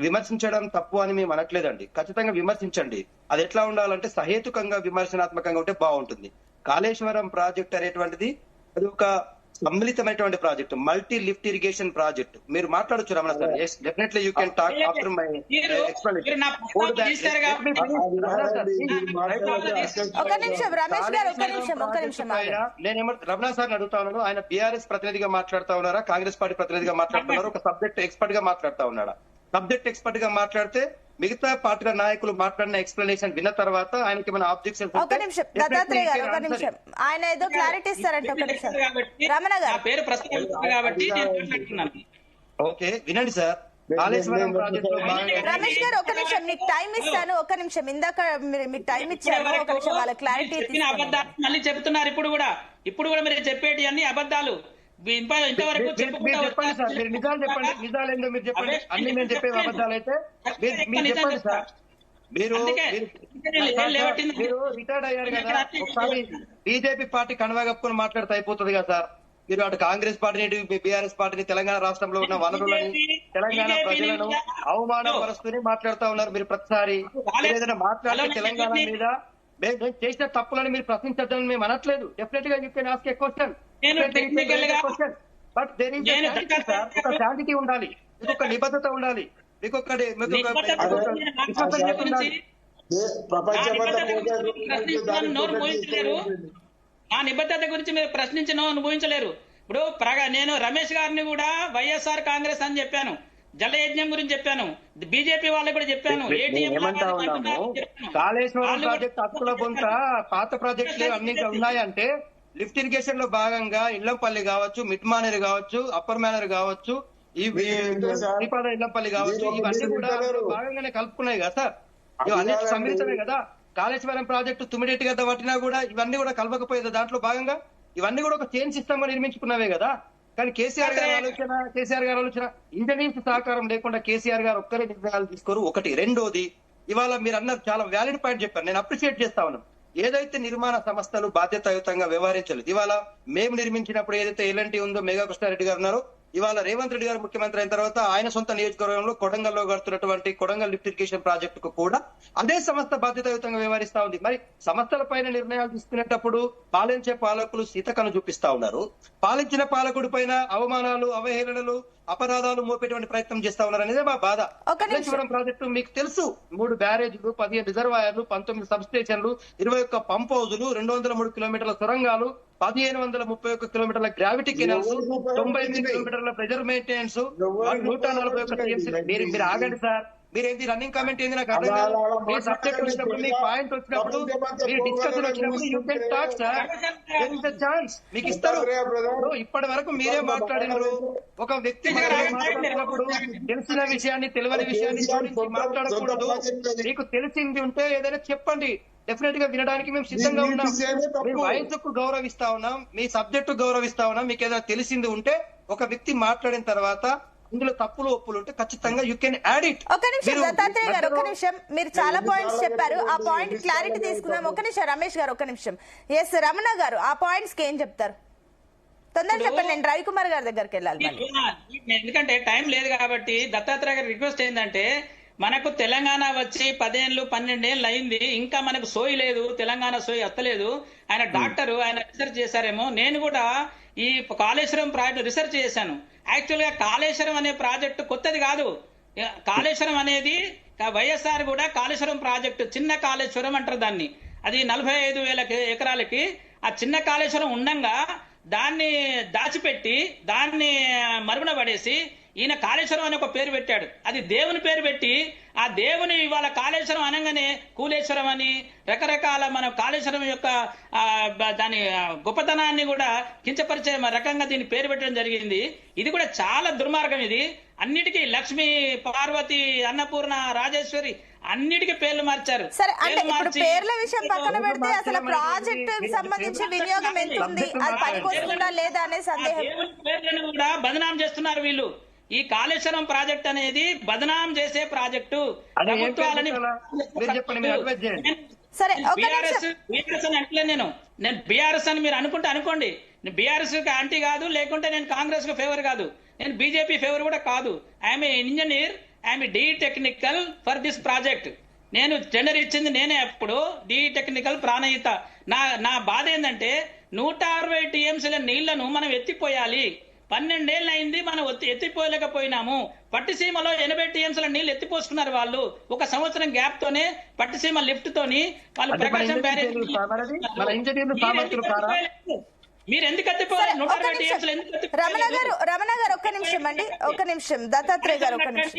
విమర్శించడం తప్పు అని మేము అనట్లేదండి, ఖచ్చితంగా విమర్శించండి. అది ఎట్లా ఉండాలంటే సహేతుకంగా విమర్శనాత్మకంగా ఉంటే బాగుంటుంది. కాళేశ్వరం ప్రాజెక్ట్ అనేటువంటిది అది ఒక సమ్మిళితమైనటువంటి project, multi lift irrigation project. మీరు మాట్లాడొచ్చు Ramana sir, yes definitely you can talk after my explanation. ఒక నిమిషం రమేష్ గారు, ఒక నిమిషం నేనేమో రమణ సార్ అడుగుతా ఉన్నాను, ఆయన బీఆర్ఎస్ ప్రతినిధిగా మాట్లాడుతా ఉన్నారా, కాంగ్రెస్ పార్టీ ప్రతినిధిగా మాట్లాడుతున్నారా, ఒక సబ్జెక్ట్ ఎక్స్పర్ట్ గా మాట్లాడుతా ఉన్నాడా? సబ్జెక్ట్ ఎక్స్పర్ట్ గా మాట్లాడితే మిగతా పార్టీల నాయకులు మాట్లాడిన ఎక్స్ప్లెనేషన్ విన్న తర్వాత ఆయనకి మన ఆబ్జెక్షన్స్. ఒక నిమిషం దత్తాత్రేయ గారు, ఒక నిమిషం, ఆయన ఏదో క్లారిటీ ఇస్తారంటే ఒక నిమిషం. రమణ గారు పేరు ప్రస్తావించారు కాబట్టి నేను మాట్లాడుతున్నాను. ఓకే వినండి సార్. కాళేశ్వరం ప్రాజెక్ట్ లో రమేష్ గారు ఒక నిమిషం మీకు టైం ఇస్తాను. ఒక నిమిషం, ఇందాక మీకు టైం ఇచ్చారు, ఒక నిమిషం వాళ్ళ క్లారిటీ అబద్ధాలు మళ్ళీ చెప్తున్నారు. ఇప్పుడు కూడా మీరు చెప్పేటి అన్ని అబద్ధాలు. ఇంతవరకు చెప్పండి సార్, మీరు నిజాలు చెప్పండి. నిజాలు ఏందో మీరు చెప్పండి. అన్ని నేను చెప్పే అబద్ధాలు అయితే మీరు చెప్పండి సార్. మీరు రిటైర్డ్ అయ్యారు కదా, ఒకసారి బీజేపీ పార్టీ కణవ కప్పుకొని మాట్లాడితే అయిపోతుంది కదా సార్. మీరు అటు కాంగ్రెస్ పార్టీని, బీఆర్ఎస్ పార్టీని, తెలంగాణ రాష్ట్రంలో ఉన్న వనరులని, తెలంగాణ ప్రజలను అవమానపరుస్తూనే మాట్లాడుతా ఉన్నారు మీరు ప్రతిసారి. ఏదైనా మాట్లాడితే తెలంగాణ మీద మేము చేసిన తప్పులని మీరు ప్రశ్నించద్దని మేము అనట్లేదు. డెఫినెట్ గా you can ask a question, but there is ఒక శాంతిటీ ఉండాలి, మీకు ఒక నిబద్ధత ఉండాలి, మీకు ఒక ప్రపంచమంతా ప్రశ్నించిన నోరు మోయించలేరు. ఆ నిబద్ధత గురించి మీరు ప్రశ్నించిన అనుభవించలేరు. ఇప్పుడు నేను రమేష్ గారిని కూడా వైఎస్ఆర్ కాంగ్రెస్ అని చెప్పాను, జలయజ్ఞం గురించి చెప్పాను, బీజేపీ వాళ్ళకి కూడా చెప్పాను. ఏమంటా ఉన్నాము, కాళేశ్వరం ప్రాజెక్ట్ హక్కుల పొంత పాత ప్రాజెక్టులు అన్ని ఉన్నాయంటే లిఫ్ట్ ఇరిగేషన్ లో భాగంగా ఇల్లంపల్లి కావచ్చు, మిడ్ మానేరు కావచ్చు, అప్పర్ మేనర్ కావచ్చు, ఈ శ్రీపాద ఇల్లంపల్లి కావచ్చు, ఇవన్నీ కూడా భాగంగానే కలుపుకున్నాయి కదా సార్. ఇవన్నీ సమ్మిళితమే కదా. కాళేశ్వరం ప్రాజెక్టు తుమ్మిడెట్టి గద్ద పట్టినా కూడా ఇవన్నీ కూడా కలవకపోయేది దాంట్లో భాగంగా. ఇవన్నీ కూడా ఒక చైన్ సిస్టమ్ గా నిర్మించుకున్నవే కదా. కానీ కేసీఆర్ గారి ఆలోచన ఇంజనీర్స్ సహకారం లేకుండా కేసీఆర్ గారు ఒక్కరే నిర్ణయాలు తీసుకోరు. ఒకటి. రెండోది, ఇవాళ మీరు అన్నారు చాలా వ్యాలిడ్ పాయింట్ చెప్పారు, నేను అప్రిషియేట్ చేస్తా ఉన్నాను. ఏదైతే నిర్మాణ సంస్థలు బాధ్యతాయుతంగా వ్యవహరించలేదు, ఇవాళ మేము నిర్మించినప్పుడు ఏదైతే ఎల్ఎన్టీ ఉందో మేఘా కృష్ణారెడ్డి గారు ఉన్నారో, ఇవాళ రేవంత్ రెడ్డి గారు ముఖ్యమంత్రి అయిన తర్వాత ఆయన సొంత నియోజకవర్గంలో కొడంగల్లో కడుతున్నటువంటి కొడంగల్ లిఫ్ట్ ఇరిగేషన్ ప్రాజెక్టుకు కూడా అదే సంస్థ బాధ్యతాయుతంగా వ్యవహరిస్తా ఉంది. మరి సంస్థల పైన నిర్ణయాలు తీసుకునేటప్పుడు పాలించే పాలకులు సీతకను చూపిస్తా ఉన్నారు, పాలించిన పాలకుడి పైన అవమానాలు, అవహేళనలు, అపరాధాలు మోపేటువంటి ప్రయత్నం చేస్తా ఉన్నారు అనేది మా బాధ. కాళేశ్వరం ప్రాజెక్టు మీకు తెలుసు, 3 బ్యారేజ్లు, 15 రిజర్వాయర్లు, 19 సబ్ స్టేషన్లు, 21 పంప్ హౌజులు, 203 కిలోమీటర్ల సొరంగాలు, 1531 కిలోమీటర్ల గ్రావిటీ కెనాల్స్, 98 కిలోమీటర్ల ప్రెజర్ మెయింటెనెన్స్, 141 టీఎంసీ. మీరు ఆగండి సార్, మీరేంటి రన్నింగ్ కామెంట్ ఏంది నాకు అర్థం కాదు. మీ సబ్జెక్ట్ వచ్చినప్పుడు, మీ పాయింట్ వచ్చినప్పుడు, మీరు డిస్కషన్ వచ్చినప్పుడు you can talk sir, there is a chance మీకు ఇస్తారు. ఇప్పటి వరకు మీరే మాట్లాడినారు. ఒక వ్యక్తి మాట్లాడినప్పుడు తెలిసిన విషయాన్ని, తెలియని విషయాన్ని జోడించి మాట్లాడకూడదు. మీకు తెలిసింది ఉంటే ఏదైనా చెప్పండి, డెఫినెట్ గా వినడానికి మేము సిద్ధంగా ఉన్నాం. మీ వయసుకు గౌరవిస్తా ఉన్నాం, మీ సబ్జెక్టు గౌరవిస్తా ఉన్నాం. మీకు ఏదైనా తెలిసింది ఉంటే ఒక వ్యక్తి మాట్లాడిన తర్వాత ఇందులో తప్పులు ఒప్పులు ఉంటే ఖచ్చితంగా యూ కెన్ యాడ్ ఇట్. ఒక నిమిషం దత్తాత్రేయ గారు, ఒక నిమిషం, మీరు చాలా పాయింట్స్ చెప్పారు, ఆ పాయింట్ క్లారిటీ తీసుకుందాం. ఒక నిమిషం రమేష్ గారు, ఒక నిమిషం. ఎస్ రమణ గారు, ఆ పాయింట్స్ కి ఏం చెప్తారు? తొందరగా చెప్పండి, నేను రవికుమార్ గారి దగ్గరికి వెళ్ళాలి. ఎందుకంటే టైం లేదు కాబట్టి దత్తాత్రేయ గారి రిక్వెస్ట్ ఏంటంటే, మనకు తెలంగాణ వచ్చి 10 ఏళ్ళు 12 ఏళ్ళు అయింది, ఇంకా మనకు సోయి లేదు, తెలంగాణ సోయి అత్తలేదు. ఆయన డాక్టర్, ఆయన రీసెర్చ్ చేశారేమో. నేను కూడా ఈ కాళేశ్వరం ప్రాజెక్టు రీసెర్చ్ చేశాను. యాక్చువల్ గా కాళేశ్వరం అనే ప్రాజెక్టు కొత్తది కాదు. కాళేశ్వరం అనేది వైఎస్ఆర్ కూడా కాళేశ్వరం ప్రాజెక్టు, చిన్న కాళేశ్వరం అంటారు దాన్ని. అది 45,000 ఎకరాలకి ఆ చిన్న కాళేశ్వరం ఉండంగా దాన్ని దాచిపెట్టి దాన్ని మరుగున పడేసి ఈయన కాళేశ్వరం అని ఒక పేరు పెట్టాడు. అది దేవుని పేరు పెట్టి ఆ దేవుని ఇవాళ కాళేశ్వరం అనగానే కూలేశ్వరం అని రకరకాల మన కాళేశ్వరం యొక్క దాని గొప్పతనాన్ని కూడా కించపరిచే రకంగా దీని పేరు పెట్టడం జరిగింది. ఇది కూడా చాలా దుర్మార్గం. ఇది అన్నిటికీ లక్ష్మి, పార్వతి, అన్నపూర్ణ, రాజేశ్వరి అన్నిటికీ పేర్లు మార్చారు. సరే, అంటే ఇప్పుడు పేర్ల విషయం పక్కన పెడితే అసలు ప్రాజెక్ట్ సంబంధించి వినియోగం ఎంత ఉంది, అది పనికొస్తుందా లేదా అనే సందేహం. పేర్లను కూడా బదనాం చేస్తున్నారు వీళ్ళు. ఈ కాళేశ్వరం ప్రాజెక్ట్ అనేది బదనాం చేసే ప్రాజెక్టు. ప్రభుత్వాలని సరే, బీఆర్ఎస్ అని అంటే నేను బీఆర్ఎస్ అని మీరు అనుకోండి. నేను బీఆర్ఎస్ కి యాంటీ కాదు, లేకుంటే నేను కాంగ్రెస్ కు ఫేవర్ కాదు, నేను బీజేపీ ఫేవర్ కూడా కాదు. I'm a engineer, I'm the technical for this project. నేను టెండర్ ఇచ్చింది నేనే. అప్పుడు డి టెక్నికల్ ప్రాణహిత. నా బాధ ఏంటంటే 160 టీఎంసీల నీళ్లను మనం ఎత్తిపోయాలి. 12 ఏళ్ళు అయింది, మనం ఎత్తిపోయలేకపోయినాము. పట్టిసీమలో 80 టీఎంసీల నీళ్లు ఎత్తిపోసుకున్నారు వాళ్ళు. 1 సంవత్సరం గ్యాప్ తోనే పట్టిసీమ లిఫ్ట్ తోని వాళ్ళు ప్రకాశం బ్యారేజ్. మీరు ఎందుకు ఎత్తిపోయారు? 160 టీఎంసీలు ఎందుకు ఎత్తిపోయారు? రమణ గారు ఒక్క నిమిషం అండి, ఒక్క నిమిషం. దత్తాత్రేయ గారు ఒక్క నిమిషం.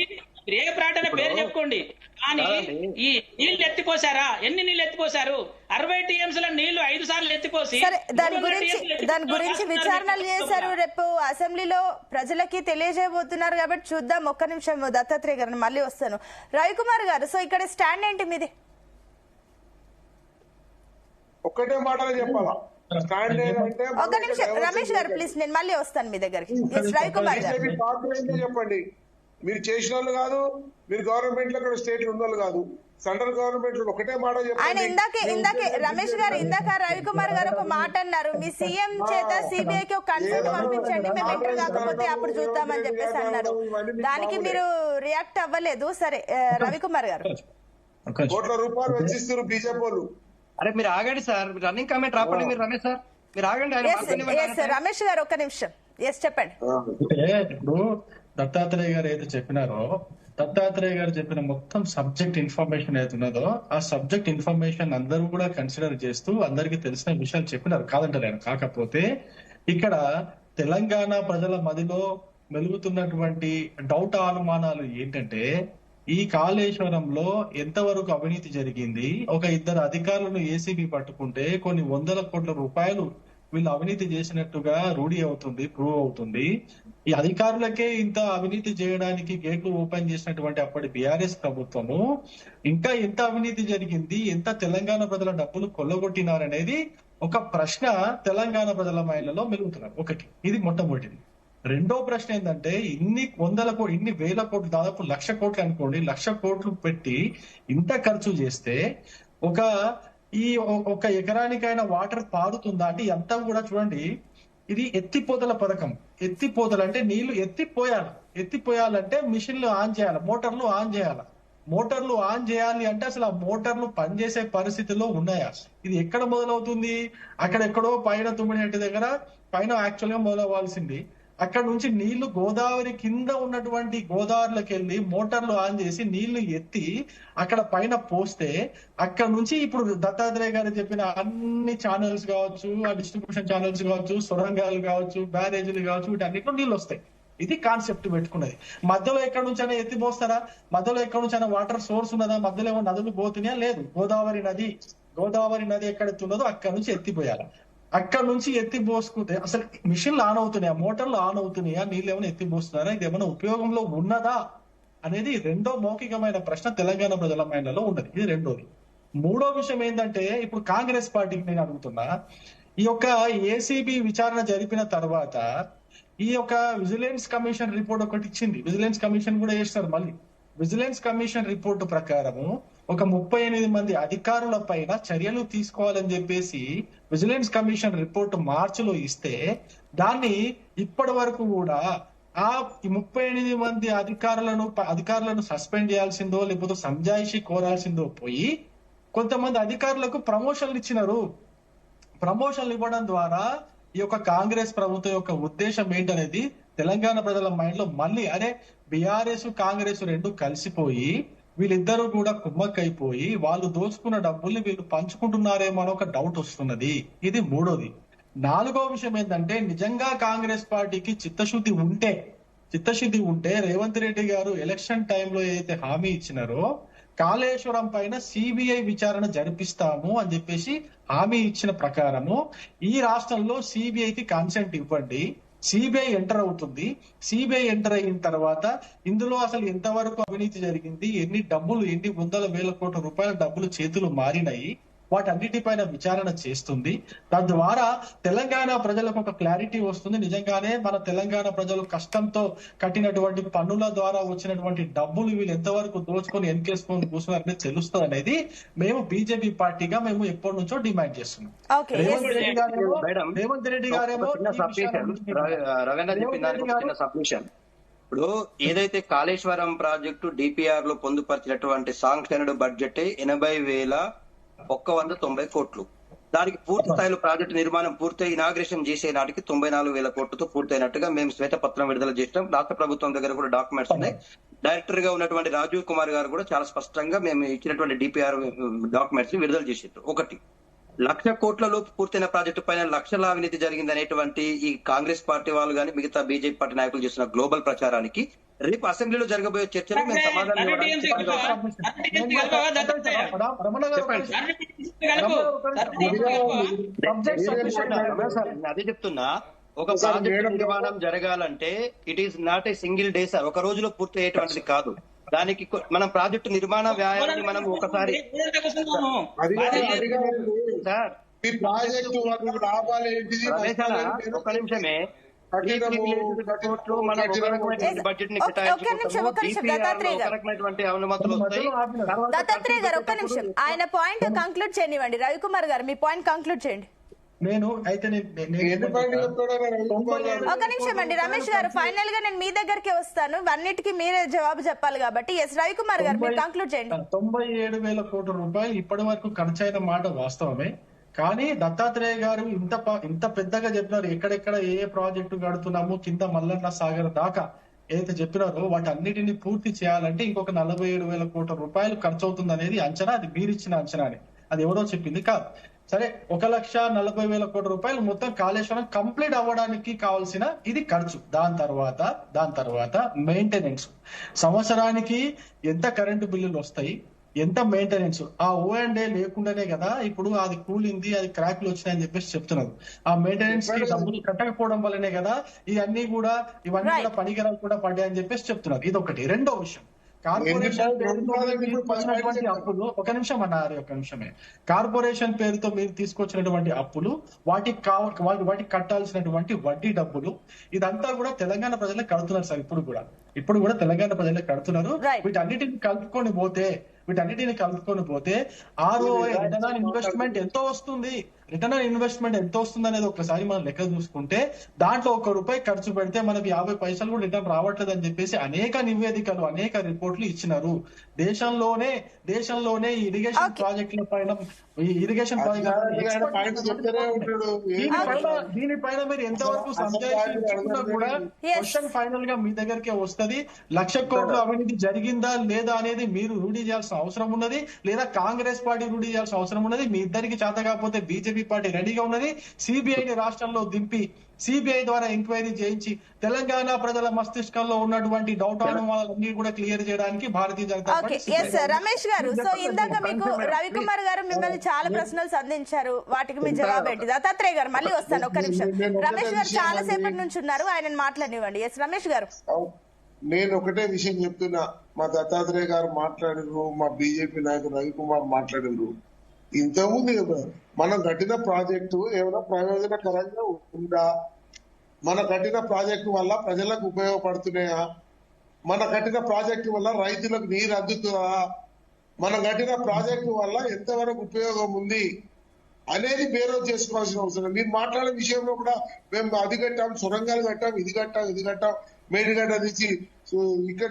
ఏ ప్రాటన పేరు చెప్పుకోండి, కానీ ఈ నీళ్లు ఎత్తిపోసారా? ఎన్ని నీళ్లు ఎత్తిపోసారు? 60 టీఎంసీల నీళ్లు 5 సార్లు ఎత్తిపోసి దాని గురించి విచారణలు చేశారు. రేపు అసెంబ్లీలో ప్రజలకి తెలియజేయబోతున్నారు కాబట్టి చూద్దాం. ఒక్క నిమిషం దత్తాత్రేయ గారు, మళ్ళీ వస్తాను. రవికుమార్ గారు, సో ఇక్కడ స్టాండ్ ఏంటి మీది? ఒక్కటే మాటలు చెప్పాలా? ఒక నిమిషం రమేష్ గారు ప్లీజ్, నేను మళ్ళీ వస్తాను మీ దగ్గరికి. రవికుమార్ గారు, చెప్పండి. మీరు చేసిన వాళ్ళు కాదు, మీరు గవర్నమెంట్ లో స్టేట్ ఉన్న వాళ్ళు కాదు, సెంట్రల్ గవర్నమెంట్ లో ఒకటే మాట చెప్పండి. ఆయన ఇందాకే రమేష్ గారు, ఇందాక రవికుమార్ గారు ఒక మాట అన్నారు, మీ సీఎం చేత సిబిఐకి ఒక కన్సల్ట్ పంపించండి, మేము ఎంటర్ కాకపోతే అప్పుడు చూద్దామని చెప్పేసి అన్నారు. దానికి మీరు రియాక్ట్ అవ్వలేదు. సరే రవికుమార్ గారు, కోట్ల రూపాయలు వెచ్చిస్తారు బీజేపీ వాళ్ళు. అరే మీరు ఆగండి సార్, రన్నింగ్ కామెంట్ రాపండి. మీరు రమేష్ సార్, మీరు ఆగండి. రమేష్ గారు ఒక్క నిమిషం. ఎస్ చెప్పండి. ఇప్పుడు దత్తాత్రేయ గారు ఏదైతే చెప్పినారో, దత్తాత్రేయ గారు చెప్పిన మొత్తం సబ్జెక్ట్ ఇన్ఫర్మేషన్ ఏదైతే ఉన్నదో ఆ సబ్జెక్ట్ ఇన్ఫర్మేషన్ అందరూ కూడా కన్సిడర్ చేస్తూ అందరికీ తెలిసిన విషయాలు చెప్పినారు, కాదంటలేను. కాకపోతే ఇక్కడ తెలంగాణ ప్రజల మదిలో మెలుగుతున్నటువంటి డౌట్ అనుమానాలు ఏంటంటే, ఈ కాళేశ్వరంలో ఎంతవరకు అవినీతి జరిగింది, ఒక ఇద్దరు అధికారులను ఏసీబీ పట్టుకుంటే కొన్ని వందల కోట్ల రూపాయలు వీళ్ళు అవినీతి చేసినట్టుగా రూఢి అవుతుంది, ప్రూవ్ అవుతుంది. ఈ అధికారులకే ఇంత అవినీతి చేయడానికి గేట్లు ఓపెన్ చేసినటువంటి అప్పటి బీఆర్ఎస్ ప్రభుత్వము ఇంకా ఎంత అవినీతి జరిగింది, ఎంత తెలంగాణ ప్రజల డబ్బులు కొల్లగొట్టినారనేది ఒక ప్రశ్న తెలంగాణ ప్రజల మైండ్లలో మెలుగుతున్నారు. ఒకటి, ఇది మొట్టమొదటిది. రెండో ప్రశ్న ఏంటంటే, ఇన్ని వేల కోట్లు, దాదాపు 1,00,000 కోట్లు అనుకోండి, 1,00,000 కోట్లు పెట్టి ఇంత ఖర్చు చేస్తే ఒక ఎకరానికైనా వాటర్ పారుతుందా అంటే అంతా కూడా చూడండి, ఇది ఎత్తిపోతల పథకం. ఎత్తిపోతలు అంటే నీళ్లు ఎత్తిపోయాలంటే మిషన్లు ఆన్ చేయాలి, మోటార్లు ఆన్ చేయాలి. మోటార్లు ఆన్ చేయాలి అంటే అసలు ఆ మోటార్లు పనిచేసే పరిస్థితిలో ఉన్నాయా? ఇది ఎక్కడ మొదలవుతుంది? అక్కడెక్కడో పైన తుమ్మినేటి దగ్గర పైన యాక్చువల్ గా మొదలవ్వాల్సింది. అక్కడ నుంచి నీళ్లు గోదావరి కింద ఉన్నటువంటి గోదావరిలోకి వెళ్ళి మోటార్లు ఆన్ చేసి నీళ్లు ఎత్తి అక్కడ పైన పోస్తే అక్కడ నుంచి ఇప్పుడు దత్తాత్రేయ గారు చెప్పిన అన్ని ఛానల్స్ కావచ్చు, ఆ డిస్ట్రిబ్యూషన్ ఛానల్స్ కావచ్చు, సొరంగాలు కావచ్చు, బ్యారేజీలు కావచ్చు, వీటన్నిటిలో నీళ్లు వస్తాయి. ఇది కాన్సెప్ట్ పెట్టుకున్నది. మధ్యలో ఎక్కడి నుంచి అయినా ఎత్తిపోస్తారా? మధ్యలో ఎక్కడి నుంచి అయినా వాటర్ సోర్స్ ఉన్నదా? మధ్యలో ఏమో నదులు పోతున్నాయా? లేదు. గోదావరి నది ఎక్కడెత్తున్నదో అక్కడ నుంచి ఎత్తిపోయాలి. అక్కడ నుంచి ఎత్తిపోసుకుంటే అసలు మిషన్లు ఆన్ అవుతున్నాయా, మోటార్లు ఆన్ అవుతున్నాయా, నీళ్ళు ఏమైనా ఎత్తిపోస్తున్నారా, ఇది ఏమైనా ఉపయోగంలో ఉన్నదా అనేది రెండో మౌఖికమైన ప్రశ్న తెలంగాణ ప్రజల మైండ్లలో ఉన్నది. ఇది రెండోది. మూడో విషయం ఏంటంటే, ఇప్పుడు కాంగ్రెస్ పార్టీకి నేను అడుగుతున్నా, ఈ యొక్క ఏసీబీ విచారణ జరిపిన తర్వాత ఈ యొక్క విజిలెన్స్ కమిషన్ రిపోర్ట్ ఒకటి ఇచ్చింది. విజిలెన్స్ కమిషన్ కూడా చేస్తారు మళ్ళీ. విజిలెన్స్ కమిషన్ రిపోర్టు ప్రకారము ఒక 38 మంది అధికారుల పైన చర్యలు తీసుకోవాలని చెప్పేసి విజిలెన్స్ కమిషన్ రిపోర్టు మార్చిలో ఇస్తే, దాన్ని ఇప్పటి వరకు కూడా ఆ 38 మంది అధికారులను సస్పెండ్ చేయాల్సిందో లేకపోతే సంజాయిషి కోరాల్సిందో పోయి కొంతమంది అధికారులకు ప్రమోషన్లు ఇచ్చినారు. ప్రమోషన్లు ఇవ్వడం ద్వారా ఈ యొక్క కాంగ్రెస్ ప్రభుత్వం యొక్క ఉద్దేశం ఏంటనేది తెలంగాణ ప్రజల మైండ్ లో మళ్ళీ, అరే బీఆర్ఎస్ కాంగ్రెస్ రెండు కలిసిపోయి వీళ్ళిద్దరూ కూడా కుమ్మక్కైపోయి వాళ్ళు దోచుకున్న డబ్బుల్ని వీళ్ళు పంచుకుంటున్నారేమో అని ఒక డౌట్ వస్తున్నది. ఇది మూడోది. నాలుగో విషయం ఏంటంటే, నిజంగా కాంగ్రెస్ పార్టీకి చిత్తశుద్ధి ఉంటే రేవంత్ రెడ్డి గారు ఎలక్షన్ టైంలో ఏదైతే హామీ ఇచ్చినారో కాళేశ్వరం పైన సిబిఐ విచారణ జరిపిస్తాము అని చెప్పేసి హామీ ఇచ్చిన ప్రకారము ఈ రాష్ట్రంలో సిబిఐకి కన్సెంట్ ఇవ్వండి. సిబిఐ ఎంటర్ అవుతుంది. సిబిఐ ఎంటర్ అయిన తర్వాత ఇందులో అసలు ఎంతవరకు అవినీతి జరిగింది, ఎన్ని వందల వేల కోట్ల రూపాయల డబ్బులు చేతులు మారినాయి, వాటన్నిటిపైన విచారణ చేస్తుంది. తద్వారా తెలంగాణ ప్రజలకు ఒక క్లారిటీ వస్తుంది. నిజంగానే మన తెలంగాణ ప్రజలు కష్టంతో కట్టినటువంటి పన్నుల ద్వారా వచ్చినటువంటి డబ్బులు వీళ్ళు ఎంతవరకు దోచుకొని ఎన్కేసుకొని కూర్చున్నారని తెలుస్తుంది అనేది మేము బీజేపీ పార్టీగా మేము ఎప్పటి నుంచో డిమాండ్ చేస్తున్నాం. రేవంత్ రెడ్డి గారేమో రవీంద్ర చెప్పిన సబ్మిషన్, ఇప్పుడు ఏదైతే కాళేశ్వరం ప్రాజెక్టు డిపిఆర్ లో పొందుపరిచినటువంటి సాంక్షన్డ్ బడ్జెట్ 80,190 కోట్లు. దానికి పూర్తి స్థాయిలో ప్రాజెక్టు నిర్మాణం పూర్తయి ఇనాగ్రేషన్ చేసే నాటికి 94,000 కోట్లతో పూర్తయినట్టుగా మేము శ్వేతపత్రం విడుదల చేసినాం. రాష్ట్ర ప్రభుత్వం దగ్గర కూడా డాక్యుమెంట్స్ ఉన్నాయి. డైరెక్టర్ గా ఉన్నటువంటి రాజీవ్ కుమార్ గారు కూడా చాలా స్పష్టంగా మేము ఇచ్చినటువంటి డిపిఆర్ డాక్యుమెంట్స్ విడుదల చేసారు. ఒకటి, 1,00,000 కోట్లలోపు పూర్తయిన ప్రాజెక్టు పైన లక్షల అవినీతి జరిగింది అనేటువంటి ఈ కాంగ్రెస్ పార్టీ వాళ్ళు కానీ మిగతా బీజేపీ పార్టీ నాయకులు చేసిన గ్లోబల్ ప్రచారానికి రేపు అసెంబ్లీలో జరగబోయే చర్చలో మేము సమాధానం అదే చెప్తున్నా. ఒక ప్రాజెక్ట్ నిర్మాణం జరగాలంటే it is not a single day sir, ఒక రోజులో పూర్తి అయ్యేటువంటిది కాదు. దానికి మనం ప్రాజెక్టు నిర్మాణ వ్యయాన్ని మనం ఒకసారి ఒక నిమిషమే దత్తాత్రేయ గారు ఒక్క నిమిషం, ఆయన పాయింట్ కంక్లూడ్ చేయనివ్వండి. రవికుమార్ గారు మీ పాయింట్ కంక్లూడ్ చేయండి. ఒక నిమిషం అండి రమేష్ గారు, ఫైనల్ గా నేను మీ దగ్గరికి వస్తాను, అన్నిటికీ మీరే జవాబు చెప్పాలి కాబట్టి. ఎస్ రవికుమార్ గారు మీరు కంక్లూడ్ చేయండి. 97,000 కోట్ల రూపాయలు ఇప్పటి వరకు ఖర్చు అయిన మాట వాస్తవమే. కానీ దత్తాత్రేయ గారు ఇంత పెద్దగా చెప్పినారు, ఎక్కడెక్కడ ఏ ప్రాజెక్టు కడుతున్నాము, కింద మల్లన్న సాగర్ దాకా ఏదైతే చెప్పినారో వాటి అన్నిటిని పూర్తి చేయాలంటే ఇంకొక 47,000 కోట్ల రూపాయలు ఖర్చు అవుతుంది అనేది అంచనా. అది మీరిచ్చిన అంచనానే, అది ఎవరో చెప్పింది కాదు. సరే, 1,40,000 కోట్ల రూపాయలు మొత్తం కాళేశ్వరం కంప్లీట్ అవ్వడానికి కావాల్సిన ఇది ఖర్చు. దాని తర్వాత మెయింటెనెన్స్, సంవత్సరానికి ఎంత కరెంటు బిల్లులు వస్తాయి, ఎంత మెయింటెనెన్స్. ఆ O&A లేకుండానే కదా ఇప్పుడు అది కూలింది, అది క్రాక్లు వచ్చినాయని చెప్పేసి చెప్తున్నారు. ఆ మెయింటెనెన్స్ కి డబ్బులు కట్టకపోవడం వల్లనే కదా ఇవన్నీ కూడా పనికిరాలు కూడా పడ్డాయని చెప్పేసి చెప్తున్నారు. ఇది ఒకటి. రెండో విషయం, కార్పొరేషన్ పేరుతో తీసుకొచ్చినటువంటి అప్పులు, ఒక నిమిషం అన్నారు, ఒక నిమిషమే. కార్పొరేషన్ పేరుతో మీరు తీసుకొచ్చినటువంటి అప్పులు, వాటికి కట్టాల్సినటువంటి వడ్డీ డబ్బులు, ఇదంతా కూడా తెలంగాణ ప్రజలే కడుతున్నారు సార్. ఇప్పుడు కూడా తెలంగాణ ప్రజలే కడుతున్నారు. వీటన్నిటిని కలుపుకొని పోతే ROI, రిటర్న్ ఆన్ ఇన్వెస్ట్మెంట్ ఎంతో వస్తుంది, అనేది ఒకసారి మనం లెక్క చూసుకుంటే దాంట్లో ₹1 ఖర్చు పెడితే మనకి 50 పైసలు కూడా రిటర్న్ రావట్లేదు అని చెప్పేసి అనేక నివేదికలు, అనేక రిపోర్ట్లు ఇచ్చినారు. దేశంలోనే ఈ ఇరిగేషన్ ప్రాజెక్టుల పైన, దీనిపైన మీరు ఎంతవరకు సందేహించుకున్నా కూడా క్వశ్చన్ ఫైనల్ గా మీ దగ్గరికే వస్తుంది. 1,00,000 కోట్ల అవినీతి జరిగిందా లేదా అనేది మీరు రూఢీ చేయాల్సిన అవసరం ఉన్నది, లేదా కాంగ్రెస్ పార్టీ రూఢీ చేయాల్సిన అవసరం ఉన్నది. మీ ఇద్దరికి చేత కాకపోతే బీజేపీ పార్టీ రెడీగా ఉన్నది. సిబిఐని రాష్ట్రంలో దింపి సిబిఐ ద్వారా ఎంక్వైరీ చేయించి తెలంగాణ ప్రజల మస్తిష్కంలో ఉన్నటువంటి డౌట్ వాళ్ళన్నీ కూడా క్లియర్ చేయడానికి భారతీయ జనతా పార్టీ. రమేష్ గారు, సో ఇందాక మీకు రవికుమార్ గారు మిమ్మల్ని చాలా ప్రశ్నలు సంధించారు, వాటికి మీ జవాబు ఏంటి? దత్తాత్రేయ గారు మళ్ళీ వస్తాను, ఒక్క నిమిషం. రమేష్ గారు చాలా సేపటి నుంచి ఉన్నారు, ఆయన మాట్లాడివ్వండి. ఎస్ రమేష్ గారు. నేను ఒకటే విషయం చెప్తున్నా, మా దత్తాత్రేయ గారు మాట్లాడినరు, మా బీజేపీ నాయకుడు రవికుమార్ మాట్లాడినరు. ఇంతకుముందు మనం కట్టిన ప్రాజెక్టు ఏమైనా ప్రయోజనకరంగా ఉందా? మన కట్టిన ప్రాజెక్టు వల్ల ప్రజలకు ఉపయోగపడుతున్నాయా? మన కట్టిన ప్రాజెక్టు వల్ల రైతులకు నీరు అందుతుందా? మన కట్టిన ప్రాజెక్టు వల్ల ఎంతవరకు ఉపయోగం ఉంది అనేది బేరోజు చేసుకోవాల్సిన అవసరం. మీరు మాట్లాడే విషయంలో కూడా మేము అది కట్టాం, సొరంగాలు కట్టాం, ఇది కట్టాం, మేడిగడ్డ నుంచి ఇక్కడ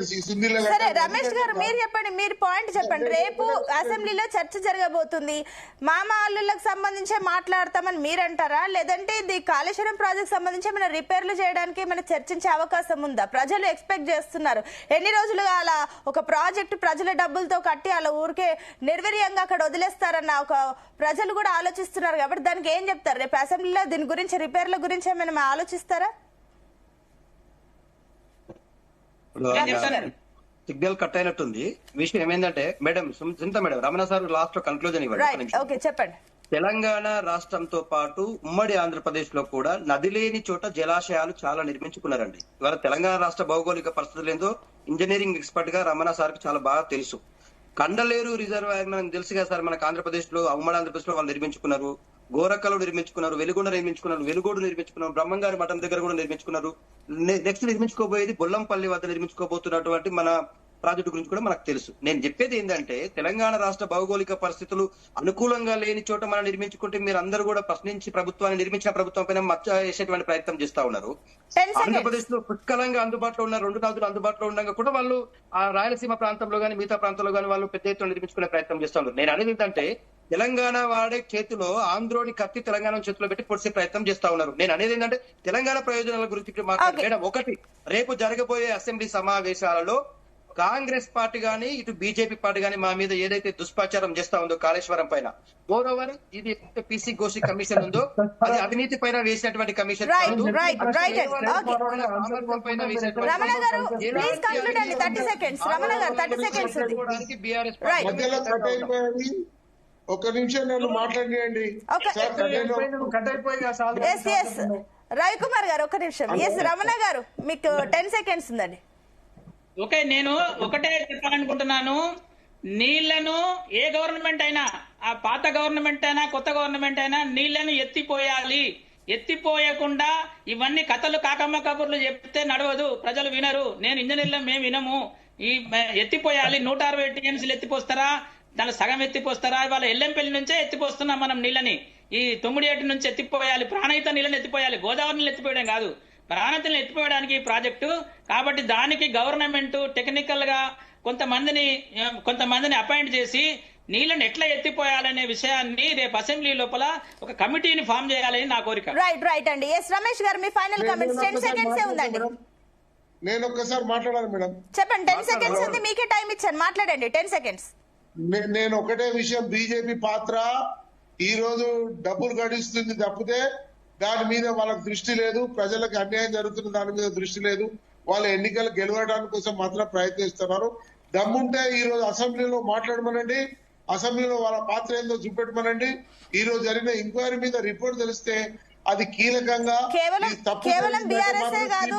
సరే రమేష్ గారు, మీరు చెప్పండి, మీరు పాయింట్ చెప్పండి. రేపు అసెంబ్లీలో చర్చ జరగబోతుంది, మామ అల్లులకు సంబంధించి మాట్లాడతామని మీరు అంటారా, లేదంటే ఇది కాళేశ్వరం ప్రాజెక్ట్ సంబంధించి మన రిపేర్లు చేయడానికి మన చర్చించే అవకాశం ఉందా? ప్రజలు ఎక్స్పెక్ట్ చేస్తున్నారు. ఎన్ని రోజులుగా అలా ఒక ప్రాజెక్టు ప్రజల డబ్బులతో కట్టి అలా ఊరికే నిర్వీర్యంగా అక్కడ వదిలేస్తారన్న ఒక ప్రజలు కూడా ఆలోచిస్తున్నారు. కాబట్టి దానికి ఏం చెప్తారు? రేపు అసెంబ్లీలో దీని గురించి, రిపేర్ల గురించి ఏమైనా ఆలోచిస్తారా? సిగ్నల్ కట్ అయినట్టుంది. విషయం ఏమైందంటే మేడం సింత మేడం, రమణ సార్ లాస్ట్ లో కన్క్లూజన్ ఇవ్వండి. చెప్పండి. తెలంగాణ రాష్ట్రంతో పాటు ఉమ్మడి ఆంధ్రప్రదేశ్ లో కూడా నది లేని చోట జలాశయాలు చాలా నిర్మించుకున్నారండి. ఇవాళ తెలంగాణ రాష్ట్ర భౌగోళిక పరిస్థితులు ఏందో ఇంజనీరింగ్ ఎక్స్పర్ట్ గా రమణ సార్ కి చాలా బాగా తెలుసు. కండలేరు రిజర్వాయర్ మనకు తెలుసు కదా సార్, మనకు ఆంధ్రప్రదేశ్ లో, ఉమ్మడి ఆంధ్రప్రదేశ్ లో వాళ్ళు నిర్మించుకున్నారు, గోరక్కలు నిర్మించుకున్నారు, వెలుగొండ నిర్మించుకున్నారు, వెలుగోడు నిర్మించుకున్నారు, బ్రహ్మంగారి మఠం దగ్గర కూడా నిర్మించుకున్నారు. నెక్స్ట్ నిర్మించుకోబోయేది బొల్లంపల్లి వద్ద నిర్మించుకోబోతున్నటువంటి మన ప్రాజెక్టు గురించి కూడా మనకు తెలుసు. నేను చెప్పేది ఏంటంటే తెలంగాణ రాష్ట్ర భౌగోళిక పరిస్థితులు అనుకూలంగా లేని చోట మనం నిర్మించుకుంటే మీరు అందరూ కూడా ప్రశ్నించి ప్రభుత్వాన్ని, నిర్మించిన ప్రభుత్వం పైన మచ్చ వేసేటువంటి ప్రయత్నం చేస్తా ఉన్నారు. ఆంధ్రప్రదేశ్ లో పుష్కలంగా అందుబాటులో ఉన్న 2 నదులు అందుబాటులో ఉండగా కూడా వాళ్ళు ఆ రాయలసీమ ప్రాంతంలో గానీ మిగతా ప్రాంతంలో గానీ వాళ్ళు పెద్ద ఎత్తున నిర్మించుకునే ప్రయత్నం చేస్తా ఉన్నారు. నేను అనేది ఏంటంటే తెలంగాణ వాడే చేతిలో ఆంధ్రోని కత్తి తెలంగాణ చేతిలో పెట్టి పొడిసే ప్రయత్నం చేస్తా ఉన్నారు. నేను అనేది ఏంటంటే తెలంగాణ ప్రయోజనాల గురించి మాట్లాడడం. ఒకటి, రేపు జరగబోయే అసెంబ్లీ సమావేశాలలో కాంగ్రెస్ పార్టీ గానీ ఇటు బీజేపీ పార్టీ గానీ మా మీద ఏదైతే దుష్ప్రచారం చేస్తా ఉందో కాళేశ్వరం పైన, మోరోవర్ ఇది పీసీ ఘోషి కమిషన్ ఉందో అది అవినీతి పైన వేసినటువంటి కమిషన్. ఒక నిమిషం నన్ను మాట్లాడియండి రవికుమార్ గారు, ఒక నిమిషం. రమణ గారు మీకు 10 సెకండ్స్ ఉందండి. ఓకే, నేను ఒకటే చెప్పాలనుకుంటున్నాను. నీళ్లను ఏ గవర్నమెంట్ అయినా, ఆ పాత గవర్నమెంట్ అయినా కొత్త గవర్నమెంట్ అయినా నీళ్లను ఎత్తిపోయాలి. ఎత్తిపోయకుండా ఇవన్నీ కథలు కాకమ్మ కబుర్లు చెప్తే నడవదు, ప్రజలు వినరు. నేను ఇంజనీర్లు మేము వినము. ఈ ఎత్తిపోయాలి. 160 టీఎంసీలు ఎత్తిపోస్తారా, దాని సగం ఎత్తిపోస్తారా? ఇవాళ ఎల్లంపల్లి నుంచే ఎత్తిపోస్తున్నాం మనం నీళ్ళని. ఈ 9 నుంచి ఎత్తిపోయాలి, ప్రాణహిత నీళ్ళని ఎత్తిపోయాలి, గోదావరి నీళ్ళు ఎత్తిపోయడం కాదు, ప్రాణహితను ఎత్తిపోయడానికి ఈ ప్రాజెక్టు. కాబట్టి దానికి గవర్నమెంట్ టెక్నికల్ గా కొంతమందిని అపాయింట్ చేసి నీళ్ళని ఎట్లా ఎత్తిపోయాలనే విషయాన్ని రేపు అసెంబ్లీ లోపల ఒక కమిటీని ఫామ్ చేయాలని నా కోరిక. రైట్ అండి. ఎస్ రమేష్ గారు, మీ ఫైనల్ కామెంట్స్ 10 సెకండ్స్ ఉందండి. నేను ఒక్కసారి మాట్లాడాలి మేడం. చెప్పండి, 10 సెకండ్స్ ఉంది, మీకే టైం ఇచ్చాను, మాట్లాడండి 10 సెకండ్స్. నేను ఒకటే విషయం, బీజేపీ పాత్ర ఈ రోజు డబ్బులు గడిస్తుంది తప్పితే దాని మీద వాళ్ళకి దృష్టి లేదు, ప్రజలకు అన్యాయం జరుగుతున్న దాని మీద దృష్టి లేదు. వాళ్ళ ఎన్నికలు గెలవడానికి కోసం మాత్రం ప్రయత్నిస్తున్నారు. దమ్ముంటే ఈ రోజు అసెంబ్లీలో మాట్లాడమనండి, అసెంబ్లీలో వాళ్ళ పాత్ర ఏందో చూపెట్టమనండి. ఈ రోజు జరిగిన ఎంక్వైరీ మీద రిపోర్ట్ తెలిస్తే అది కీలకంగా కేవలం బీఆర్ఎస్ కాదు,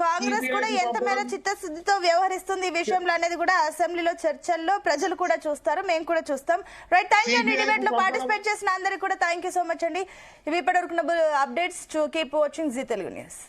కాంగ్రెస్ కూడా ఎంత మేర చిత్తశుద్ధితో వ్యవహరిస్తుంది ఈ విషయంలో అనేది కూడా అసెంబ్లీలో చర్చల్లో ప్రజలు కూడా చూస్తారు, మేము కూడా చూస్తాం. రైట్, థ్యాంక్ యూ అండి. డిబేట్ లో పార్టిసిపేట్ చేసిన అందరికి కూడా థ్యాంక్ యూ సో మచ్ అండి. ఇవి ఇప్పటివరకు updates. To keep watching Zee Telugu news.